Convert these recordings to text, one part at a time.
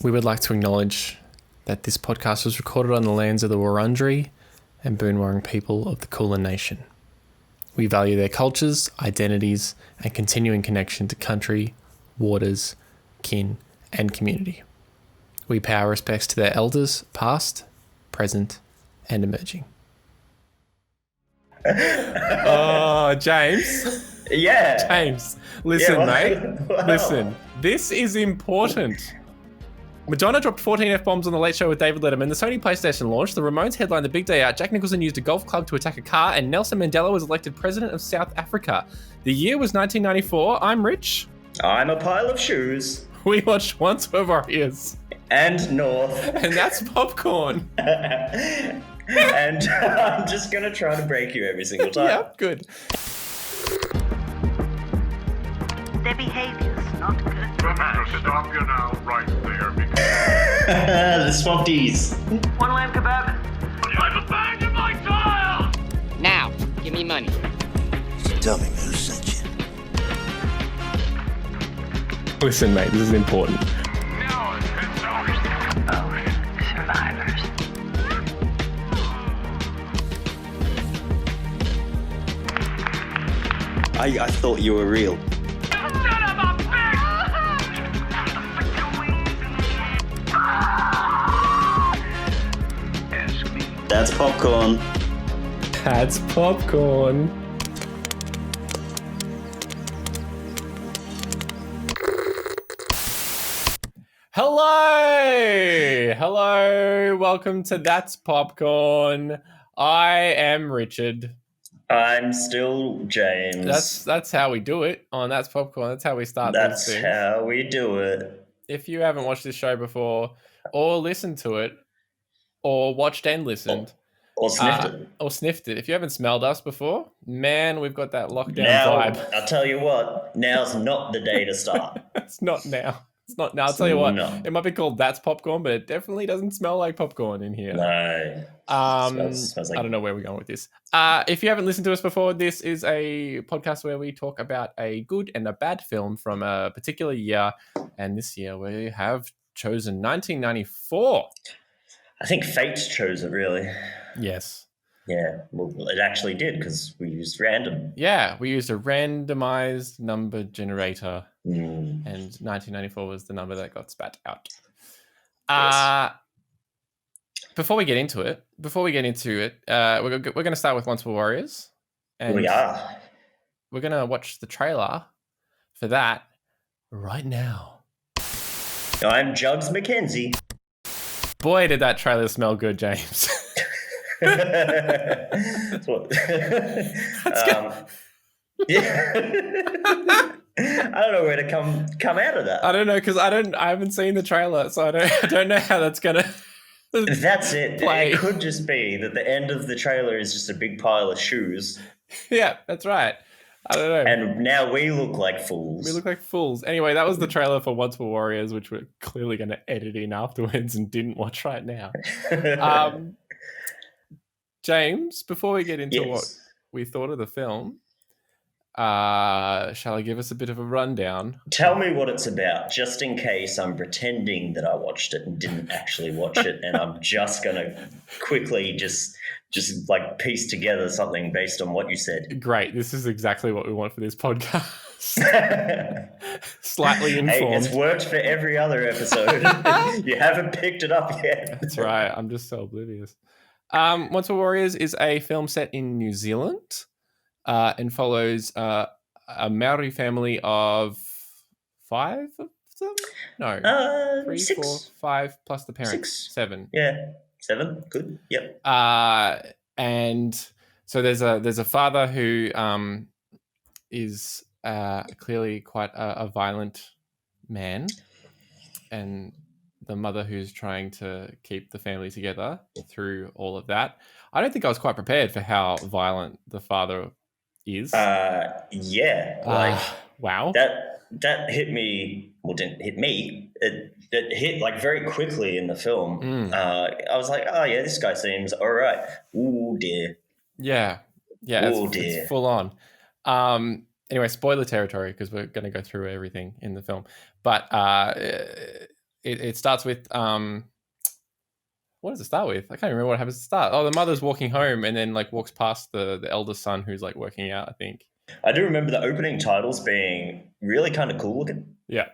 We would like to acknowledge that this podcast was recorded on the lands of the Wurundjeri and Boonwurrung people of the Kulin Nation. We value their cultures, identities, and continuing connection to country, waters, kin, and community. We pay our respects to their elders, past, present, and emerging. Oh, James. Yeah. James, listen, mate. Wow. Listen, this is important. Madonna dropped 14 F-bombs on The Late Show with David Letterman. The Sony PlayStation launched. The Ramones headlined The Big Day Out. Jack Nicholson used a golf club to attack a car. And Nelson Mandela was elected president of South Africa. The year was 1994. I'm Rich. I'm a pile of shoes. We watched Once Were Warriors. And North. And that's popcorn. And I'm just going to try to break you every single time. Yep, good. Their behavior's not good. Just stop you now, right there, because The Swapties. One lamb kebab. I've abandoned my child! Now, give me money. Tell me who sent you. Listen, mate, this is important. Now it's over. Oh, survivors. I thought you were real. Son of a bitch! Ask me. That's popcorn. That's popcorn. Hello, welcome to That's Popcorn. I am Richard. I'm still James. That's how we do it on That's Popcorn. That's how we start That's these things. how we do it. If you haven't watched this show before, or listened to it, or watched and listened, Or sniffed it. or sniffed it, if you haven't smelled us before, man, we've got that lockdown Now, vibe. I'll tell you what, now's not the day to start. It's not now. It's not now. I'll tell you what, No. it might be called That's Popcorn, but it definitely doesn't smell like popcorn in here. No. Smells like- I don't know where we're going with this. If you haven't listened to us before, this is a podcast where we talk about a good and a bad film from a particular year. And this year we have chosen 1994. I think fate chose it, really. Yes. Yeah, well, it actually did because we used random. Yeah, we used a randomized number generator, Mm. and 1994 was the number that got spat out. Yes. Before we get into it, we're going to start with Once Were Warriors. And We are. We're going to watch the trailer for that right now. I'm Jugs McKenzie. Boy, did that trailer smell good, James. That's what. Yeah. I don't know where to come out of that. I don't know, because I haven't seen the trailer, so I don't know how that's going to... That's it. Play. It could just be that the end of the trailer is just a big pile of shoes, Yeah, that's right. I don't know. and now we look like fools. We look like fools. Anyway, that was the trailer for Once Were Warriors, which we're clearly going to edit in afterwards and didn't watch right now. James, before we get into Yes. what we thought of the film, shall I give us a bit of a rundown? Tell me what it's about, just in case I'm pretending that I watched it and didn't actually watch it, and I'm just gonna quickly just like piece together something based on what you said. Great. This is exactly what we want for this podcast. Slightly Hey, informed. it's worked for every other episode. You haven't picked it up yet. That's right. I'm just so oblivious. Once Were Warriors is a film set in New Zealand and follows a Maori family of 5 of them? No. 3, 6. 4, 5 plus the parents. 6. 7. Yeah, 7. Good. Yep. And so there's a father who is clearly quite a violent man, and the mother who's trying to keep the family together through all of that. I don't think I was quite prepared for how violent the father is. Yeah. Like Wow. that hit me. Well, didn't hit me. It hit like very quickly in the film. I was like, oh yeah, this guy seems all right. Ooh dear. Yeah. Oh, dear. It's full on. Anyway, spoiler territory because we're going to go through everything in the film. But it starts with what does it start with? I can't remember what happens to start. Oh, the mother's walking home and then like walks past the eldest son who's like working out, I think. I do remember the opening titles being really kind of cool looking. Yeah.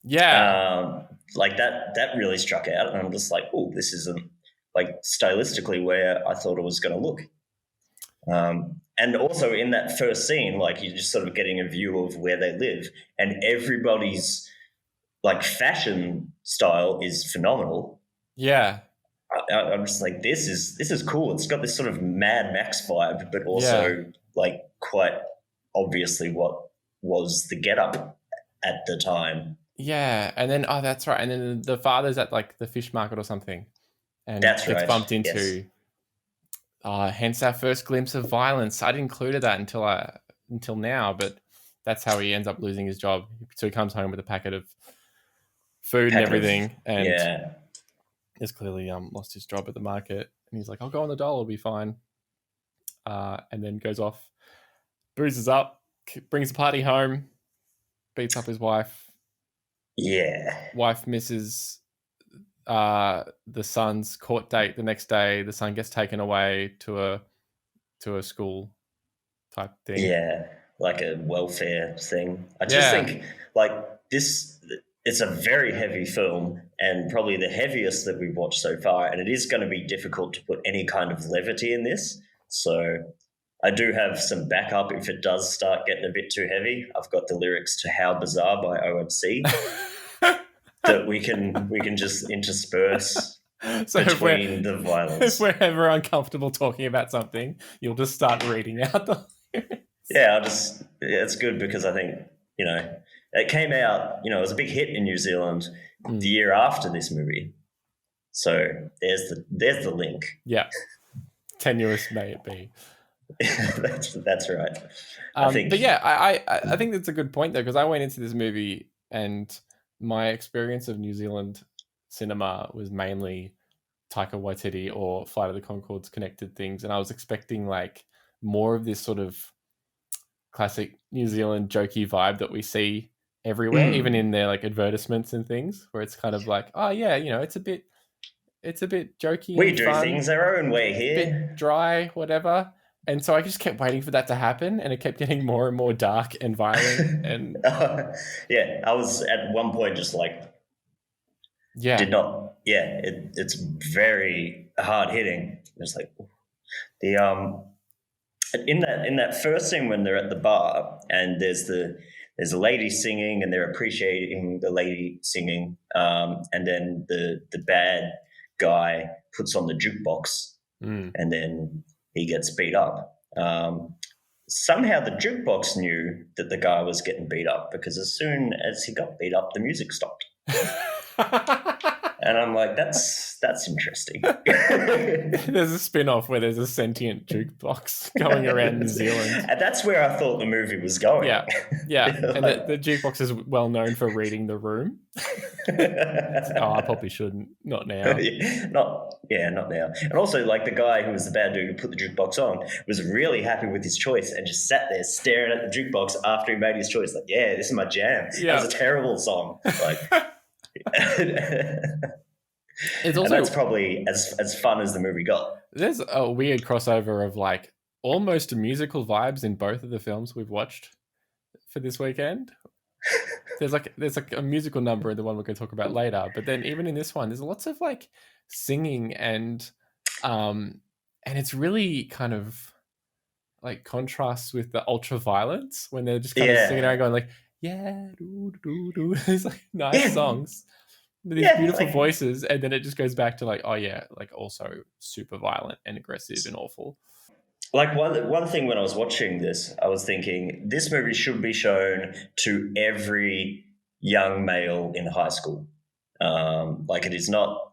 Yeah. Like that really struck out, and I'm just like, oh, this isn't like stylistically where I thought it was going to look. And also in that first scene, like you're just sort of getting a view of where they live, and everybody's like fashion style is phenomenal. Yeah. I'm just like, this is cool. It's got this sort of Mad Max vibe, but also like quite obviously what was the getup at the time. Yeah, and then that's right. And then the father's at like the fish market or something, and That's gets right. bumped into. Hence our first glimpse of violence. I didn't include that until now, but that's how he ends up losing his job. So he comes home with a packet of food and everything, and has clearly lost his job at the market. And he's like, "I'll go on the dole, it'll be fine." And then goes off, bruises up, brings the party home, beats up his wife. Yeah. Wife misses the son's court date the next day. The son gets taken away to a school type thing. Yeah, like a welfare thing. I just think like this, it's a very heavy film and probably the heaviest that we've watched so far, and it is going to be difficult to put any kind of levity in this. So I do have some backup if it does start getting a bit too heavy. I've got the lyrics to How Bizarre by OMC that we can just intersperse between the violence. If we're ever uncomfortable talking about something, you'll just start reading out the lyrics. Yeah, it's good because I think, it came out, it was a big hit in New Zealand the year after this movie. So there's the link. Yeah. Tenuous may it be. that's right. I think. But yeah, I think that's a good point though, because I went into this movie and my experience of New Zealand cinema was mainly Taika Waititi or Flight of the Conchords connected things, and I was expecting like more of this sort of classic New Zealand jokey vibe that we see everywhere, even in their like advertisements and things, where it's kind of like, oh yeah, it's a bit jokey. We and do fun, things our own way here. a bit dry, whatever. And so I just kept waiting for that to happen, and it kept getting more and more dark and violent. And yeah, I was at one point just like, it's very hard hitting. It's like the in that first scene when they're at the bar and there's a lady singing and they're appreciating the lady singing, and then the bad guy puts on the jukebox and then he gets beat up. Somehow the jukebox knew that the guy was getting beat up because as soon as he got beat up, the music stopped. And I'm like, that's interesting. There's a spin-off where there's a sentient jukebox going around New Zealand. And that's where I thought the movie was going. Yeah. And the jukebox is well known for reading the room. I probably shouldn't. Not now. Not now. And also, like, the guy who was the bad dude who put the jukebox on was really happy with his choice and just sat there staring at the jukebox after he made his choice. Like, yeah, this is my jam. Yeah. That was a terrible song. Like, it's also, and that's probably as fun as the movie got. There's a weird crossover of like almost musical vibes in both of the films we've watched for this weekend. There's like a musical number in the one we're going to talk about later, but then even in this one, there's lots of like singing and it's really kind of like contrasts with the ultra violence when they're just kind of singing around going like, yeah, these like nice songs with these beautiful voices, and then it just goes back to like, oh yeah, like also super violent and aggressive and awful. Like one thing when I was watching this, I was thinking this movie should be shown to every young male in high school. Like it is not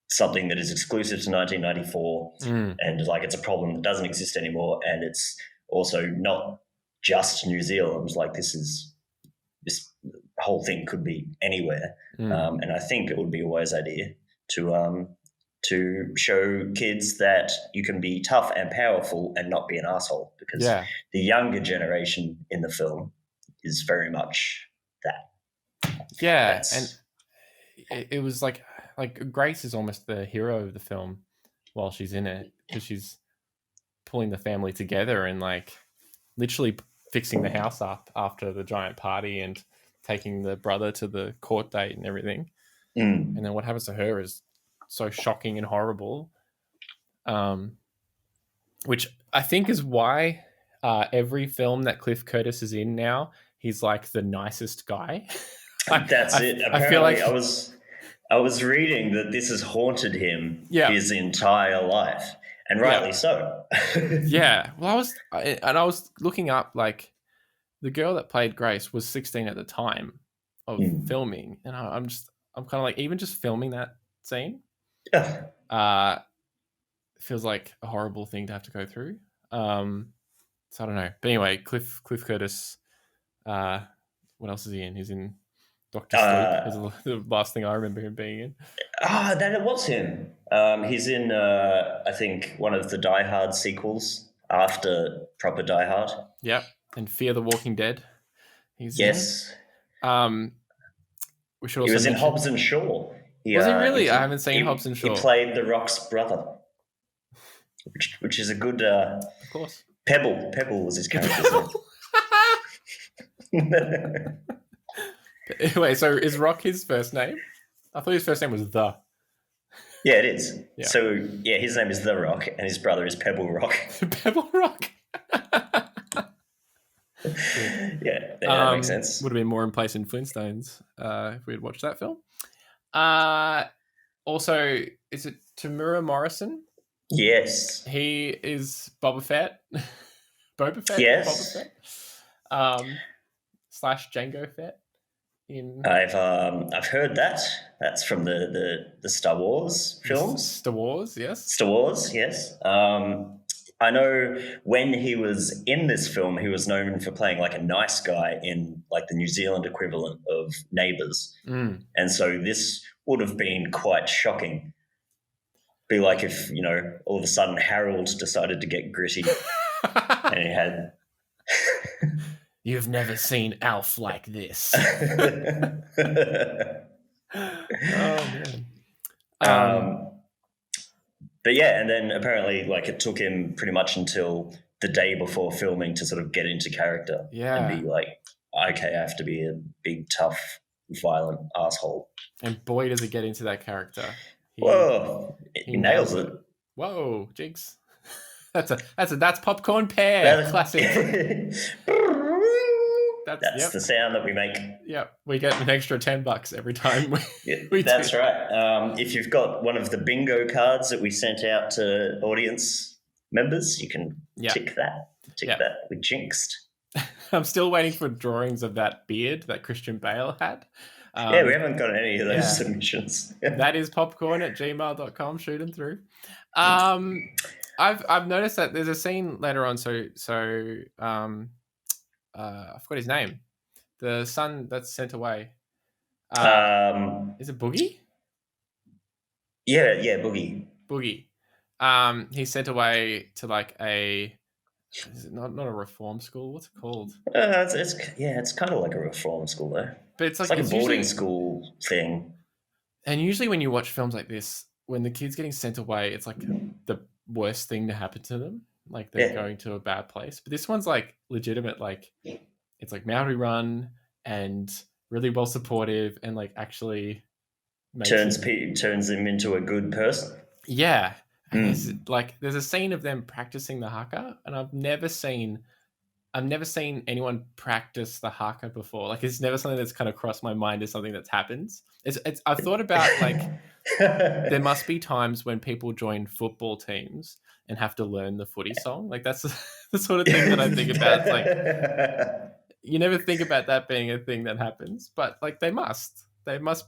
something that is exclusive to 1994, and like it's a problem that doesn't exist anymore, and it's also not just New Zealand. Like this whole thing could be anywhere, and I think it would be a wise idea to show kids that you can be tough and powerful and not be an asshole, because the younger generation in the film is very much that. Yeah, and it was like Grace is almost the hero of the film while she's in it, because she's pulling the family together and like literally fixing the house up after the giant party and taking the brother to the court date and everything. And then what happens to her is so shocking and horrible, which I think is why every film that Cliff Curtis is in now, he's like the nicest guy. That's it. Apparently, I feel like I was reading that this has haunted him Yeah. his entire life, and rightly so. yeah. Well, I was looking up, like, the girl that played Grace was 16 at the time of filming, and I'm kind of like, even just filming that scene feels like a horrible thing to have to go through. So I don't know. But anyway, Cliff Curtis. What else is he in? He's in Doctor Sleep. Is the last thing I remember him being in. Then it was him. He's in, I think, one of the Die Hard sequels after proper Die Hard. Yep. And Fear the Walking Dead. He's Yes. in. We should also He was in mention- Hobbs and Shaw. Was he really? I haven't seen Hobbs and Shaw. He played The Rock's brother, which is a good... Of course. Pebble. Pebble was his character's name. Wait, so is Rock his first name? I thought his first name was The. Yeah, it is. Yeah. So, yeah, his name is The Rock, and his brother is Pebble Rock. Pebble Rock. Yeah, that makes sense. Would have been more in place in Flintstones if we had watched that film. Also, is it Tamura Morrison? Yes. He is Boba Fett. Boba Fett? Yes. Boba Fett? / Jango Fett. I've heard that. That's from the Star Wars films. Star Wars, yes. Star Wars, yes. I know when he was in this film, he was known for playing like a nice guy in like the New Zealand equivalent of Neighbours. And so this would have been quite shocking. Be like if, all of a sudden Harold decided to get gritty and he had... You've never seen Alf like this. Oh, man. But yeah, and then apparently like it took him pretty much until the day before filming to sort of get into character. Yeah. And be like, okay, I have to be a big, tough, violent asshole. And boy, does it get into that character. Whoa, he nails it. Whoa, Jinx. That's popcorn pear. Classic. That's the sound that we make. Yep, we get an extra $10 every time we That's do. right. If you've got one of the bingo cards that we sent out to audience members, you can tick that. That. We jinxed. I'm still waiting for drawings of that beard that Christian Bale had. Yeah, we haven't got any of those submissions. That is popcorn@gmail.com. Shoot them through. I've noticed that there's a scene later on. I forgot his name. The son that's sent away. Is it Boogie? Yeah, Boogie. Boogie. He's sent away to like is it not a reform school? What's it called? It's kind of like a reform school though. But it's like a boarding school thing. And usually when you watch films like this, when the kid's getting sent away, it's like the worst thing to happen to them. Like they're going to a bad place. But this one's like legitimate, like it's like Maori run and really well supportive and like actually turns him into a good person. Yeah. And there's a scene of them practicing the haka, and I've never seen anyone practice the haka before. Like it's never something that's kind of crossed my mind as something that happens. I've thought about like there must be times when people join football teams and have to learn the footy song. Like that's the sort of thing that I think about. It's like you never think about that being a thing that happens, but like they must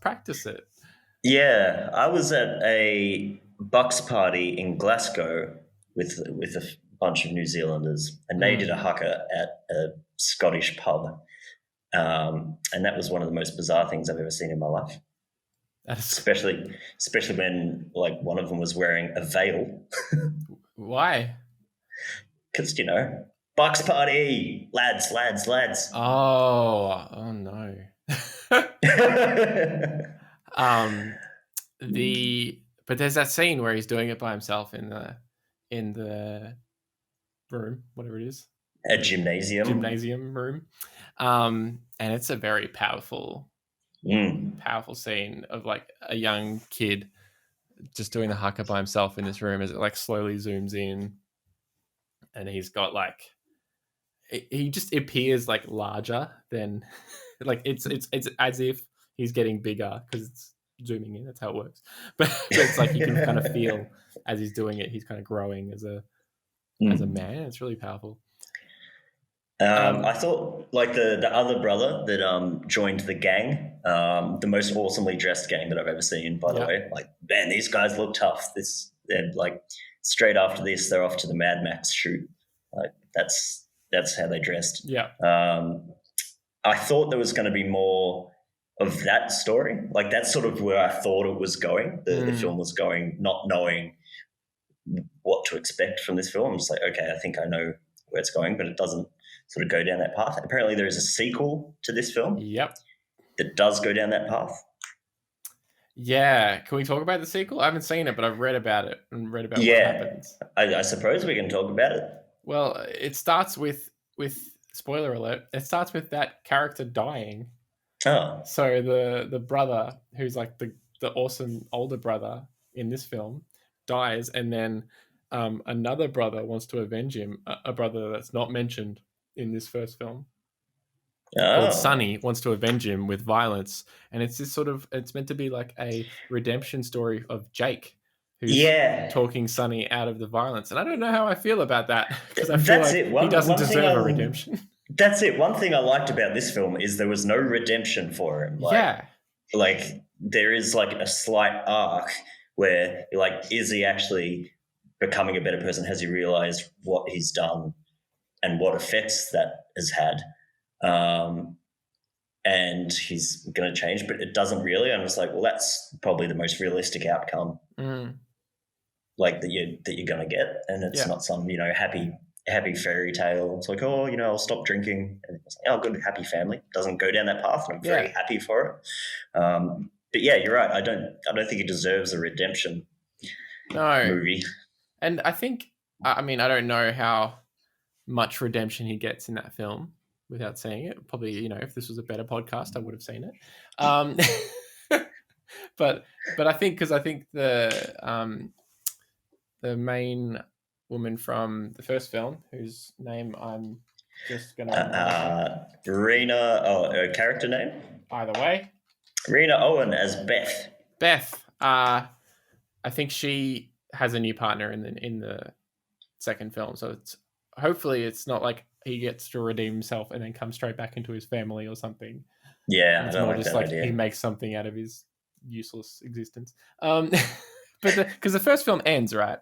practice it. Yeah, I was at a Bucks party in Glasgow with a bunch of New Zealanders, and they did a haka at a Scottish pub, and that was one of the most bizarre things I've ever seen in my life. Especially when like one of them was wearing a veil. Why? Because Bucks party, lads. Oh no. But there's that scene where he's doing it by himself in the room, whatever it is, A gymnasium room, and it's a very powerful scene of like a young kid just doing the haka by himself in this room as it like slowly zooms in, and he's got like he just appears like larger than like it's as if he's getting bigger because it's zooming in. That's how it works. But it's like you can kind of feel as he's doing it, he's kind of growing as a man. It's really powerful. I thought like the other brother that joined the gang, the most awesomely dressed gang that I've ever seen, by the way. Like, man, these guys look tough. They're like straight after this, they're off to the Mad Max shoot. Like that's how they dressed. Yeah. I thought there was going to be more of that story. Like that's sort of where I thought it was going. The film was going, not knowing what to expect from this film. I'm just like, okay, I think I know where it's going, but it doesn't sort of go down that path. Apparently there is a sequel to this film. Yep. That does go down that path. Yeah. Can we talk about the sequel? I haven't seen it, but I've read about it and read about what happens. I suppose we can talk about it. Well, it starts with spoiler alert, it starts with that character dying. Oh. So the brother, who's like the awesome older brother in this film, dies, and then another brother wants to avenge him, a brother that's not mentioned in this first film. Called Sonny wants to avenge him with violence, and it's this sort of, it's meant to be like a redemption story of Jake, who's talking Sonny out of the violence. And I don't know how I feel about that, because I feel like he doesn't deserve a redemption. That's it. One thing I liked about this film is there was no redemption for him. Like there is like a slight arc where you're like, is he actually becoming a better person? Has he realized what he's done and what effects that has had? And he's going to change, but it doesn't really. I'm just like, well, that's probably the most realistic outcome, like that you're going to get, and it's not some happy fairy tale. It's like, oh, I'll stop drinking, and it's like, oh, good, happy family. Doesn't go down that path, and I'm very happy for it. But yeah, you're right. I don't think he deserves a redemption movie. And I think, I mean, I don't know how much redemption he gets in that film without seeing it. Probably, if this was a better podcast, I would have seen it. But I think, because I think the main woman from the first film, whose name I'm just gonna Rena. Oh, her character name. Either way, Rena Owen as Beth. Beth. I think she has a new partner in the second film, so hopefully it's not like he gets to redeem himself and then come straight back into his family or something. Yeah, it's more just like idea. He makes something out of his useless existence. But because the first film ends right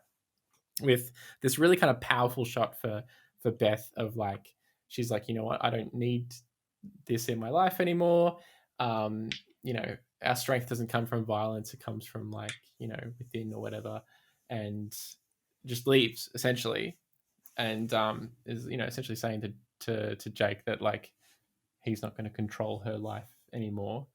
with this really kind of powerful shot for Beth of like, she's like, you know what, I don't need this in my life anymore. Our strength doesn't come from violence; it comes from like, within or whatever, and just leaves essentially. And is essentially saying to Jake that like he's not going to control her life anymore,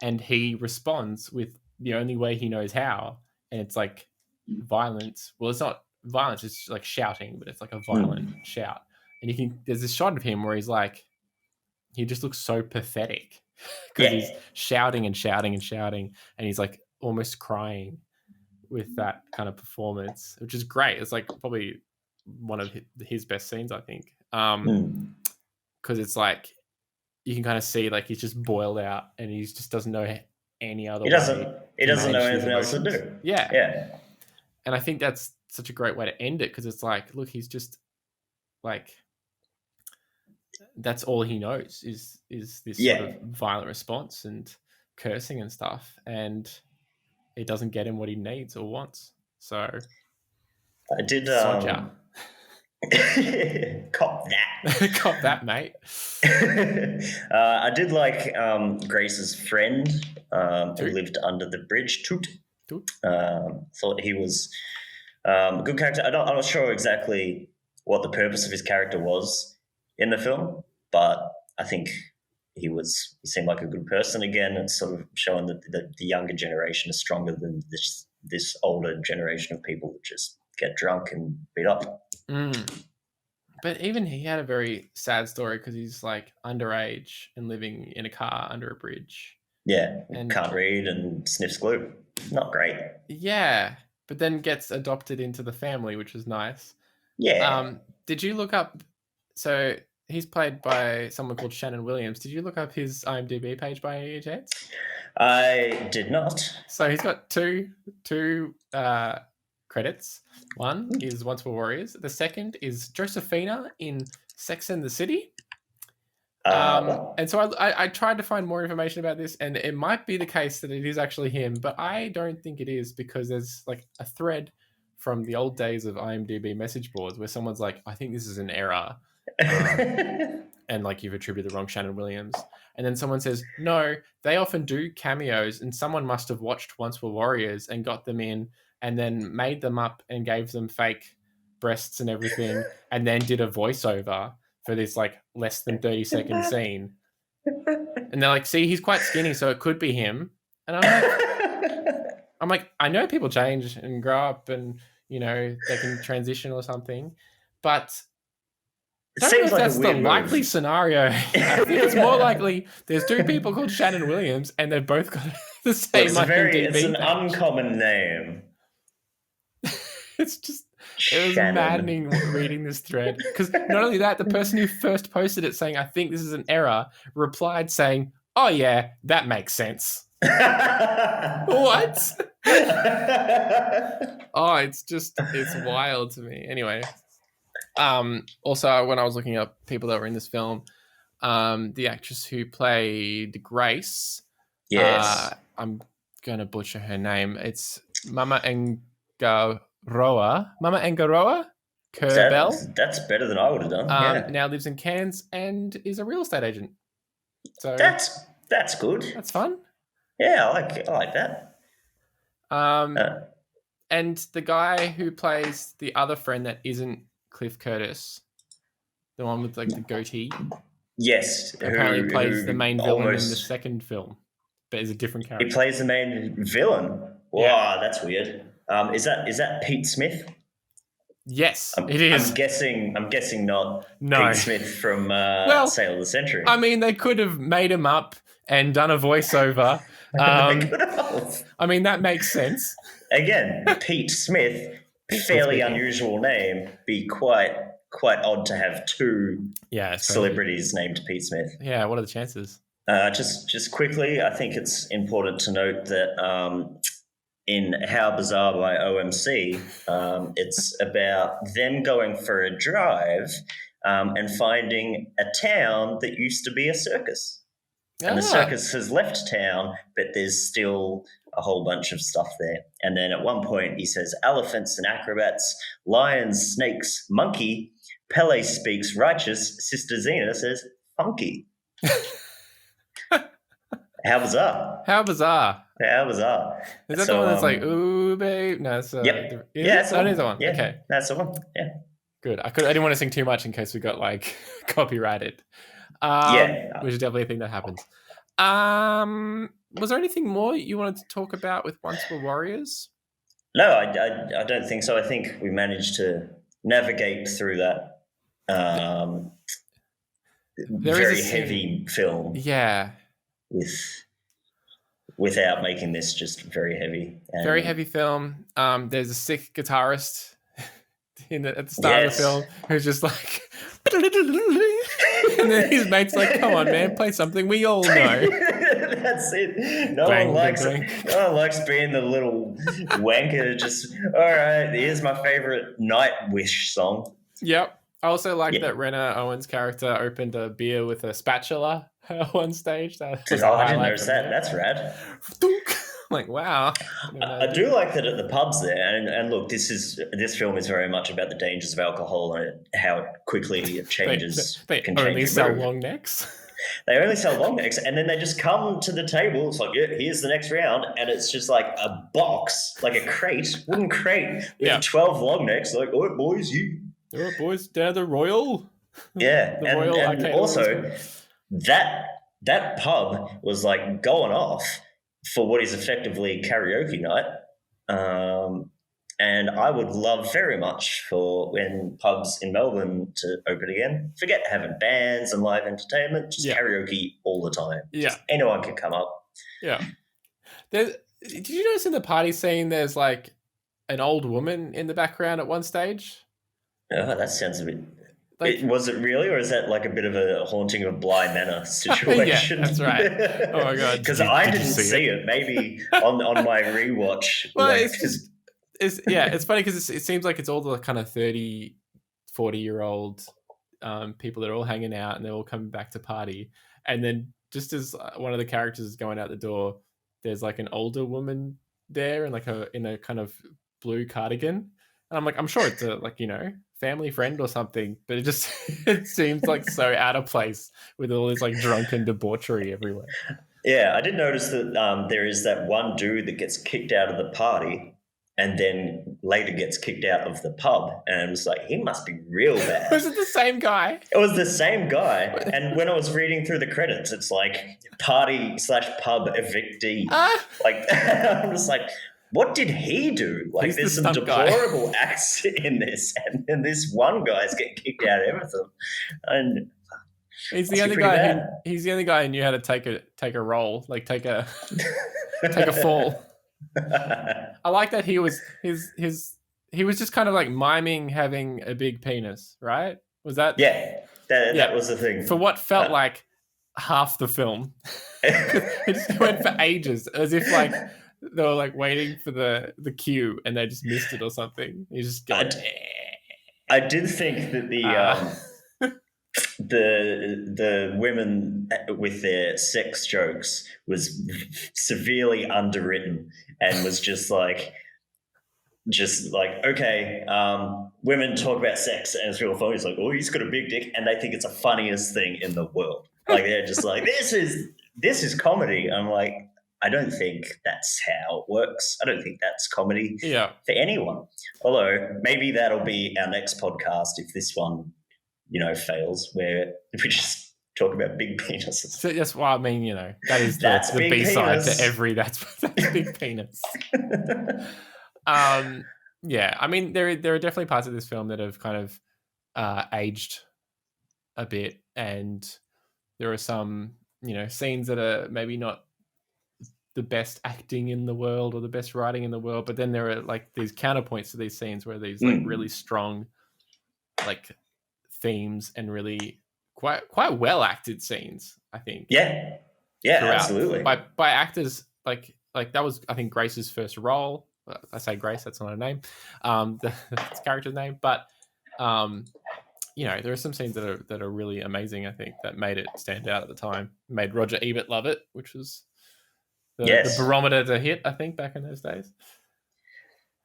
and he responds with the only way he knows how, and it's like violence. Well, it's not violence; it's like shouting, but it's like a violent shout. And there's this shot of him where he's like, he just looks so pathetic because he's shouting and shouting and shouting, and he's like almost crying with that kind of performance, which is great. It's like probably one of his best scenes, I think, because it's like you can kind of see like he's just boiled out and he just doesn't know any other way. He doesn't know anything else to do. Yeah. And I think that's such a great way to end it, because it's like, look, he's just like, that's all he knows is this sort of violent response and cursing and stuff, and it doesn't get him what he needs or wants. So I did cop that. Cop that, mate. I did like Grace's friend who lived under the bridge, Toot. Thought he was a good character. I'm not sure exactly what the purpose of his character was in the film, but I think he seemed like a good person again. It's sort of showing that the younger generation is stronger than this older generation of people that just get drunk and beat up. But even he had a very sad story because he's like underage and living in a car under a bridge. Yeah, And- can't read and sniffs glue. Not great. Yeah, but then gets adopted into the family, which is nice. Yeah. Did you look up? So he's played by someone called Shannon Williams. Did you look up his IMDb page by any chance? I did not. So he's got two credits. One is Once Were Warriors. The second is Josephina in Sex and the City. And so I tried to find more information about this, and it might be the case that it is actually him, but I don't think it is, because there's like a thread from the old days of IMDb message boards where someone's like, I think this is an error. And like you've attributed the wrong Shannon Williams. And then someone says, no, they often do cameos, and someone must have watched Once Were Warriors and got them in and then made them up and gave them fake breasts and everything and then did a voiceover for this like less than 30-second scene. And they're like, see, he's quite skinny, so it could be him. And I'm like, I know people change and grow up and, you know, they can transition or something, but I don't know if like that's a the weird likely move. scenario. I think it's more likely there's two people called Shannon Williams and they've both got the same It's IMDb an page. uncommon name. It's just, it was Shannon. maddening reading this thread. Because not only that, the person who first posted it saying, I think this is an error, replied saying, oh yeah, that makes sense. What? Oh, it's wild to me. Anyway. Also, when I was looking up people that were in this film, the actress who played Grace, Yes. I'm going to butcher her name. It's Mama Angaroa. Mama Angaroa Kerbel. That's better than I would have done. Yeah. Now lives in Cairns and is a real estate agent. So That's good. that's fun. Yeah, I like that. And the guy who plays the other friend that isn't Cliff Curtis, the one with like the goatee, Yes. apparently plays the main villain in the almost- second film, but is a different He character. plays the main villain. Wow, Yeah. that's weird. Is that Pete Smith? Yes, it is. I'm guessing not No. Pete Smith from Sale of the Century. I mean, they could have made him up and done a voiceover. They could have. I mean, that makes sense. Again, Pete Smith, fairly unusual name. Be quite odd to have two Yeah, it's crazy. celebrities named Pete Smith. Yeah, what are the chances? Just quickly, I think it's important to note that in How Bizarre by OMC, it's about them going for a drive and finding a town that used to be a circus. And the circus has left town, but there's still a whole bunch of stuff there. And then at one point he says, elephants and acrobats, lions, snakes, monkey. Pele speaks righteous. Sister Xena says funky. How bizarre. How bizarre. How bizarre. Is that So, the one that's like, ooh, babe? No, it's Yep. Is That's it? That is the one. Yeah, Okay, that's the one. Yeah. good. I didn't want to sing too much in case we got like copyrighted. Yeah. Which is definitely a thing that happens. Was there anything more you wanted to talk about with Once Were Warriors? No, I don't think so. I think we managed to navigate through that There is very a scene- heavy film Yeah, without making this just very heavy. And very heavy film. There's a sick guitarist at the start of the Yes. film who's just like, and then his mate's like, "Come on, man, play something we all know." That's it. No Bang, one likes bang, it. No one likes being the little wanker. Just all right. Here's my favorite Nightwish song. Yep. I also like Yeah. that Rena Owens' character opened a beer with a spatula at one stage. That was a Oh, I didn't highlight notice for that. me. That's rad. I'm like, wow. I do like that at the pubs there, and look, this film is very much about the dangers of alcohol and how quickly it changes. They can only change your sell mood. long necks. They only sell long necks, and then they just come to the table. It's like, yeah, here's the next round, and it's just like a box, like a crate, wooden crate with Yeah. 12 long necks. Like, all right, boys, you. All right, boys, down the Royal. Yeah, The and Royal Arcade also Awards. that that pub was like going off for what is effectively karaoke night. And I would love very much for when pubs in Melbourne to open again. Forget having bands and live entertainment, just karaoke all the time. Yeah. Just anyone can come up. Yeah. Did you notice in the party scene there's like an old woman in the background at one stage? Oh, that sounds a bit... Like, was it really, or is that like a bit of a Haunting of Bly Manor situation? Yeah, that's right. Oh my God. Because I didn't see it. Maybe on my rewatch. Well, like, it's funny because it seems like it's all the kind of 30, 40-year-old people that are all hanging out and they're all coming back to party. And then just as one of the characters is going out the door, there's like an older woman there and in a kind of blue cardigan. And I'm like, I'm sure it's a family friend or something, but it seems like so out of place with all this like drunken debauchery everywhere. Yeah, I did notice that there is that one dude that gets kicked out of the party and then later gets kicked out of the pub. And it was like, he must be real bad. Was it the same guy? It was the same guy. And when I was reading through the credits, it's like party/pub evictee. Like, I'm just like, what did he do? Like, there's some deplorable acts in this. And then this one guy's getting kicked out of everything. And he's the only guy he's the only guy who knew how to take a roll, like take a fall. I like that he was just kind of like miming having a big penis, right? Was that? Yeah, that was the thing. For what felt like half the film. It just went for ages, as if like they were like waiting for the cue and they just missed it or something. You just go. I did think that the women with their sex jokes was severely underwritten and was just like okay, women talk about sex and it's real funny. It's like, oh, he's got a big dick, and they think it's the funniest thing in the world. Like, they're just like, this is comedy. I'm like, I don't think that's how it works. I don't think that's comedy for anyone. Although maybe that'll be our next podcast if this one, fails, where we just talk about big penises. So that's why I mean, that is the B-side to every that's big penis. Yeah, I mean, there are definitely parts of this film that have kind of aged a bit, and there are some, scenes that are maybe not the best acting in the world or the best writing in the world, but then there are like these counterpoints to these scenes where these like really strong like themes and really quite well acted scenes, I think. Yeah, absolutely. By actors like that was, I think, Grace's first role. I say Grace, that's not her name. It's character's name, but there are some scenes that are really amazing, I think, that made it stand out at the time. Made Roger Ebert love it, which was the barometer to hit, I think, back in those days.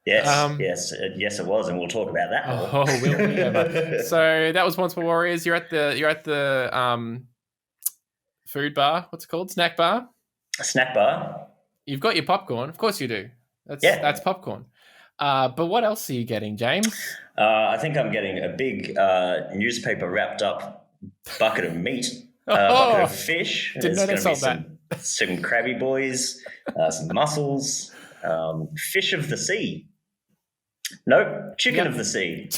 Yes, it was, and we'll talk about that more. Oh, will we ever? So that was Once More Warriors. You're at the food bar. What's it called? Snack bar. Snack bar. You've got your popcorn, of course you do. That's popcorn. But what else are you getting, James? I think I'm getting a big newspaper wrapped up bucket of meat, bucket of fish. Didn't know they sold that. Some crabby boys, some mussels, fish of the sea. Nope, chicken of the sea.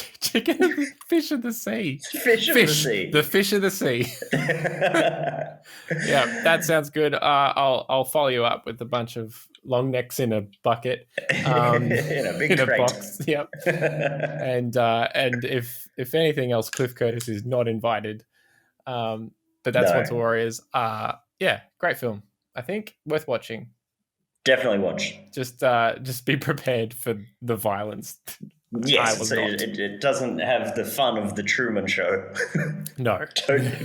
Fish of the sea. Fish of the sea. The fish of the sea. Yeah, that sounds good. I'll follow you up with a bunch of long necks in a bucket, in a big crate. A box. Yep. And if anything else, Cliff Curtis is not invited. But that's Once More Warriors. Yeah, great film. I think worth watching. Definitely watch. Just be prepared for the violence. Yes, it doesn't have the fun of the Truman Show. No.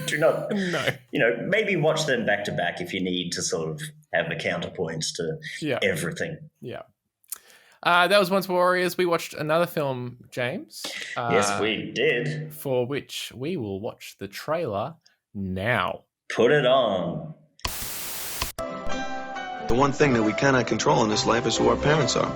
Do not. No. Maybe watch them back to back if you need to sort of have a counterpoint to everything. Yeah. That was Once More Warriors. We watched another film, James. Yes, we did. For which we will watch the trailer now. Put it on. The one thing that we cannot control in this life is who our parents are.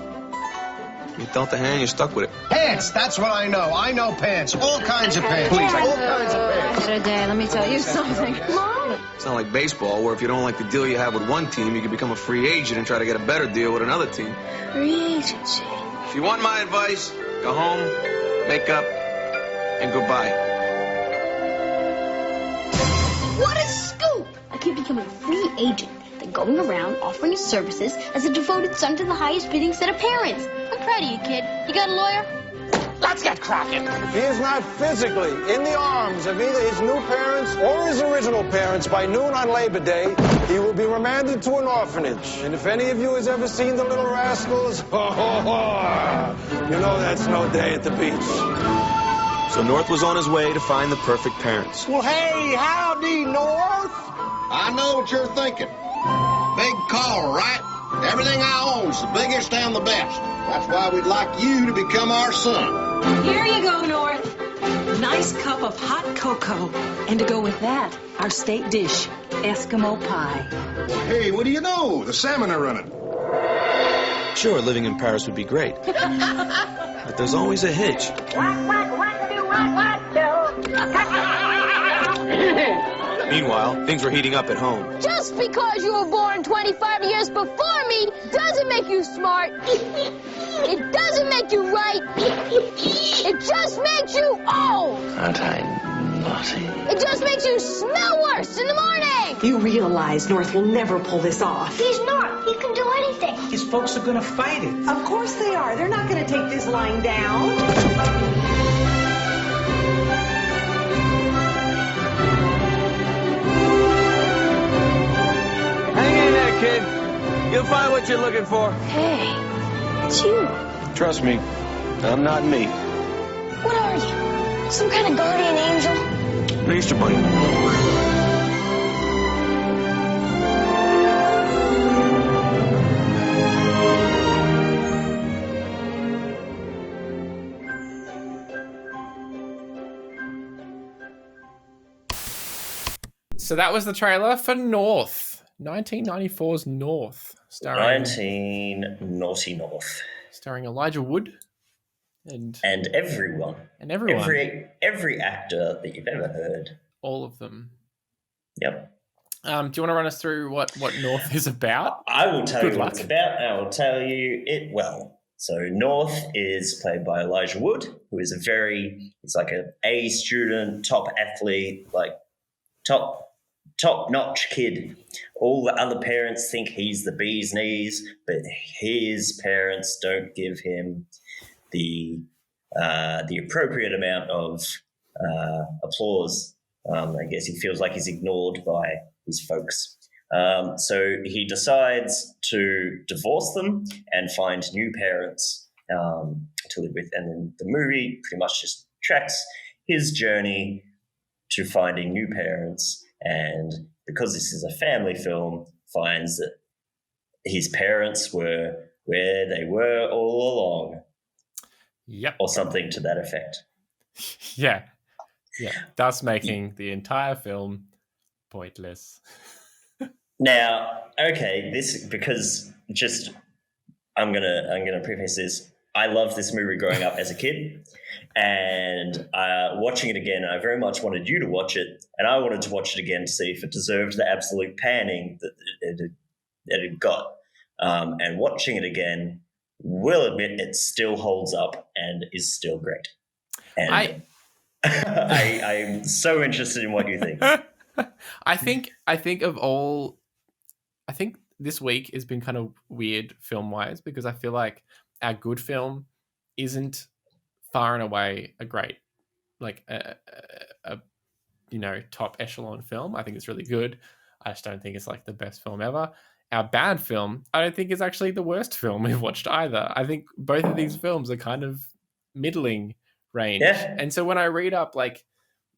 You dealt the hand, you're stuck with it. Pants, that's what I know. I know pants. All kinds of pants. Please, all kinds of pants. Day, let me tell you something. Mom! It's not like baseball, where if you don't like the deal you have with one team, you can become a free agent and try to get a better deal with another team. Free agency. If you want my advice, go home, make up, and goodbye. What a scoop! I could become a free agent, then going around offering his services as a devoted son to the highest bidding set of parents. I'm proud of you, kid. You got a lawyer? Let's get cracking. If he is not physically in the arms of either his new parents or his original parents by noon on Labor Day, he will be remanded to an orphanage. And if any of you has ever seen The Little Rascals, you know that's no day at the beach. So North was on his way to find the perfect parents. Well, hey, howdy, North. I know what you're thinking. Big call, right? Everything I own's the biggest and the best. That's why we'd like you to become our son. Here you go, North. Nice cup of hot cocoa. And to go with that, our state dish, Eskimo pie. Well, hey, what do you know? The salmon are running. Sure, living in Paris would be great. But there's always a hitch. Meanwhile, things were heating up at home. Just because you were born 25 years before me doesn't make you smart. It doesn't make you right. It just makes you old. Aren't I naughty? It just makes you smell worse in the morning. You realize North will never pull this off. He's North. He can do anything. His folks are gonna fight it. Of course they are. They're not going to take this lying down. Hang in there, kid. You'll find what you're looking for. Hey, it's you. Trust me, I'm not me. What are you? Some kind of guardian angel? An Easter bunny. So that was the trailer for North, 1994's North, starring 19 Naughty North. Elijah Wood and everyone. Every actor that you've ever heard. all of them. Yep. Do you want to run us through what North is about? I will tell Good you what luck. it's about. I will tell you it well. So North is played by Elijah Wood, who is he's like an A student, top athlete, like top-notch kid. All the other parents think he's the bee's knees, but his parents don't give him the appropriate amount of applause. I guess he feels like he's ignored by his folks. So he decides to divorce them and find new parents to live with. And then the movie pretty much just tracks his journey to finding new parents. And because this is a family film, finds that his parents were where they were all along. Yep. Or something to that effect. Yeah. Thus making the entire film pointless. Now, okay, I'm gonna preface this. I loved this movie growing up as a kid, and watching it again, I very much wanted you to watch it, and I wanted to watch it again to see if it deserved the absolute panning that it got. And watching it again, will admit it still holds up and is still great. And I'm so interested in what you think. I think this week has been kind of weird film-wise because I feel like our good film isn't far and away a great, like a top echelon film. I think it's really good. I just don't think it's like the best film ever. Our bad film, I don't think is actually the worst film we've watched either. I think both of these films are kind of middling range. Yeah. And so when I read up like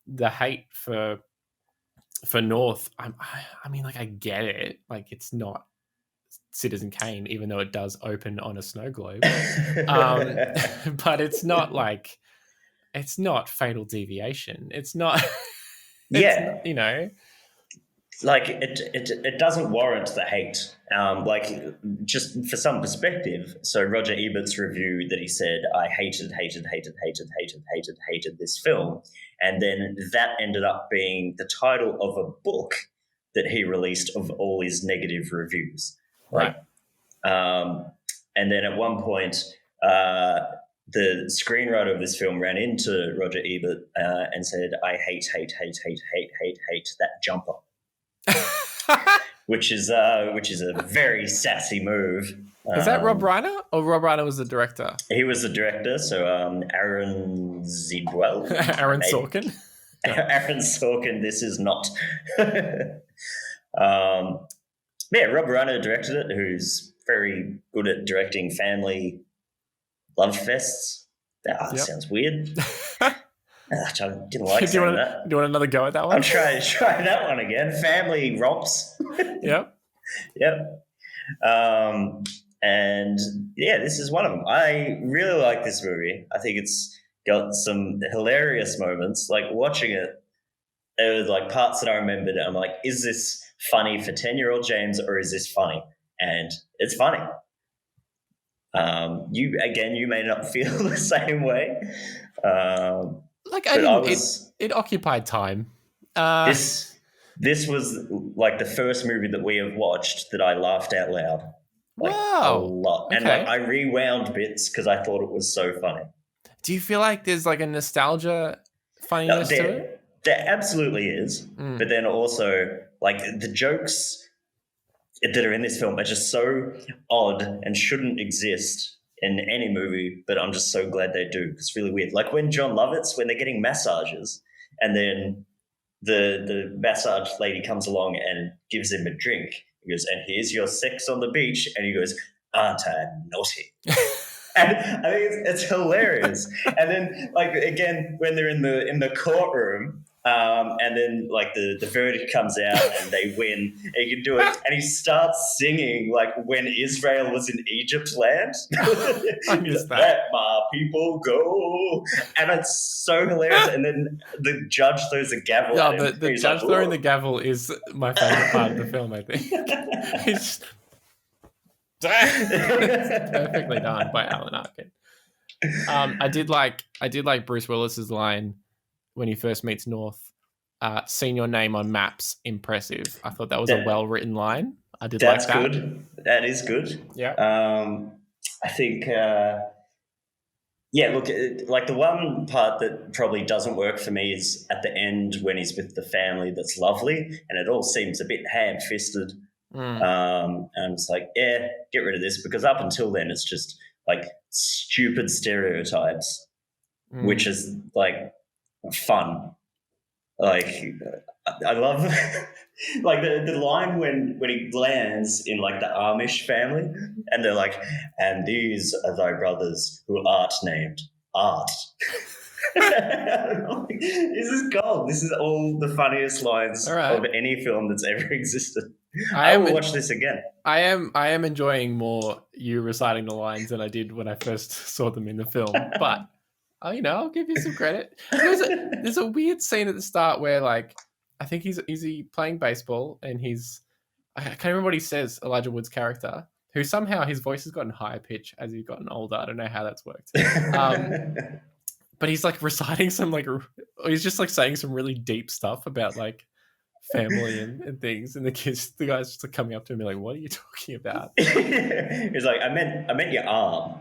the hate for North, I mean, like I get it. Like it's not Citizen Kane, even though it does open on a snow globe. But it's not like, it's not Fatal Deviation. It's not, Yeah. you know. Like it doesn't warrant the hate. Like just for some perspective. So Roger Ebert's review that he said, I hated this film. And then that ended up being the title of a book that he released of all his negative reviews. Like, and then at one point, the screenwriter of this film ran into Roger Ebert and said, "I hate that jumper," which is a very sassy move. Is that Rob Reiner, or Rob Reiner was the director? He was the director, so Aaron Zidwell. Aaron Sorkin. Aaron Sorkin, this is not. Rob Reiner directed it, who's very good at directing family love fests. That sounds weird. I didn't like saying that. Do you want another go at that one? I'm trying that one again. Family romps. Yep. And yeah, this is one of them. I really like this movie. I think it's got some hilarious moments. Like watching it, there was like parts that I remembered. I'm like, is this funny for 10-year-old James, or is this funny? And it's funny. You may not feel the same way. It occupied time. This was like the first movie that we have watched that I laughed out loud. Like, wow. A lot. And okay. like I rewound bits because I thought it was so funny. Do you feel like there's like a nostalgia funniness to it? There absolutely is. But then also like the jokes that are in this film are just so odd and shouldn't exist in any movie, but I'm just so glad they do. It's really weird. Like when John Lovitz, when they're getting massages and then the massage lady comes along and gives him a drink. He goes, "And here's your sex on the beach." And he goes, "Aren't I naughty?" And I think it's hilarious. And then, like, again, when they're in the courtroom, and then, like, the verdict comes out and they win, and he can do it. And he starts singing, like, when Israel was in Egypt land. I missed that. Let my people go. And it's so hilarious. And then the judge throws a gavel at him. The judge throwing the gavel is my favorite part of the film, I think. It's perfectly done by Alan Arkin. I did like Bruce Willis's line when he first meets North. Seen your name on maps, impressive. I thought that was a well-written line. I did like that. That's good. That is good. Yeah. I think, look, like the one part that probably doesn't work for me is at the end when he's with the family. That's lovely, and it all seems a bit ham-fisted. And it's like, get rid of this, because up until then it's just like stupid stereotypes, which is like fun. Like I love like the line when he lands in like the Amish family and they're like, "And these are thy brothers who art named Art." This is gold. This is all the funniest lines of any film that's ever existed. I will watch this again. I am enjoying more you reciting the lines than I did when I first saw them in the film. But I'll give you some credit. There's a weird scene at the start where, like, I think he's playing baseball and I can't remember what he says, Elijah Wood's character, who somehow his voice has gotten higher pitch as he's gotten older. I don't know how that's worked. But he's like reciting some he's just like saying some really deep stuff about like family and things, and the guys just like coming up to him and like, "What are you talking about?" He's like, I meant your arm.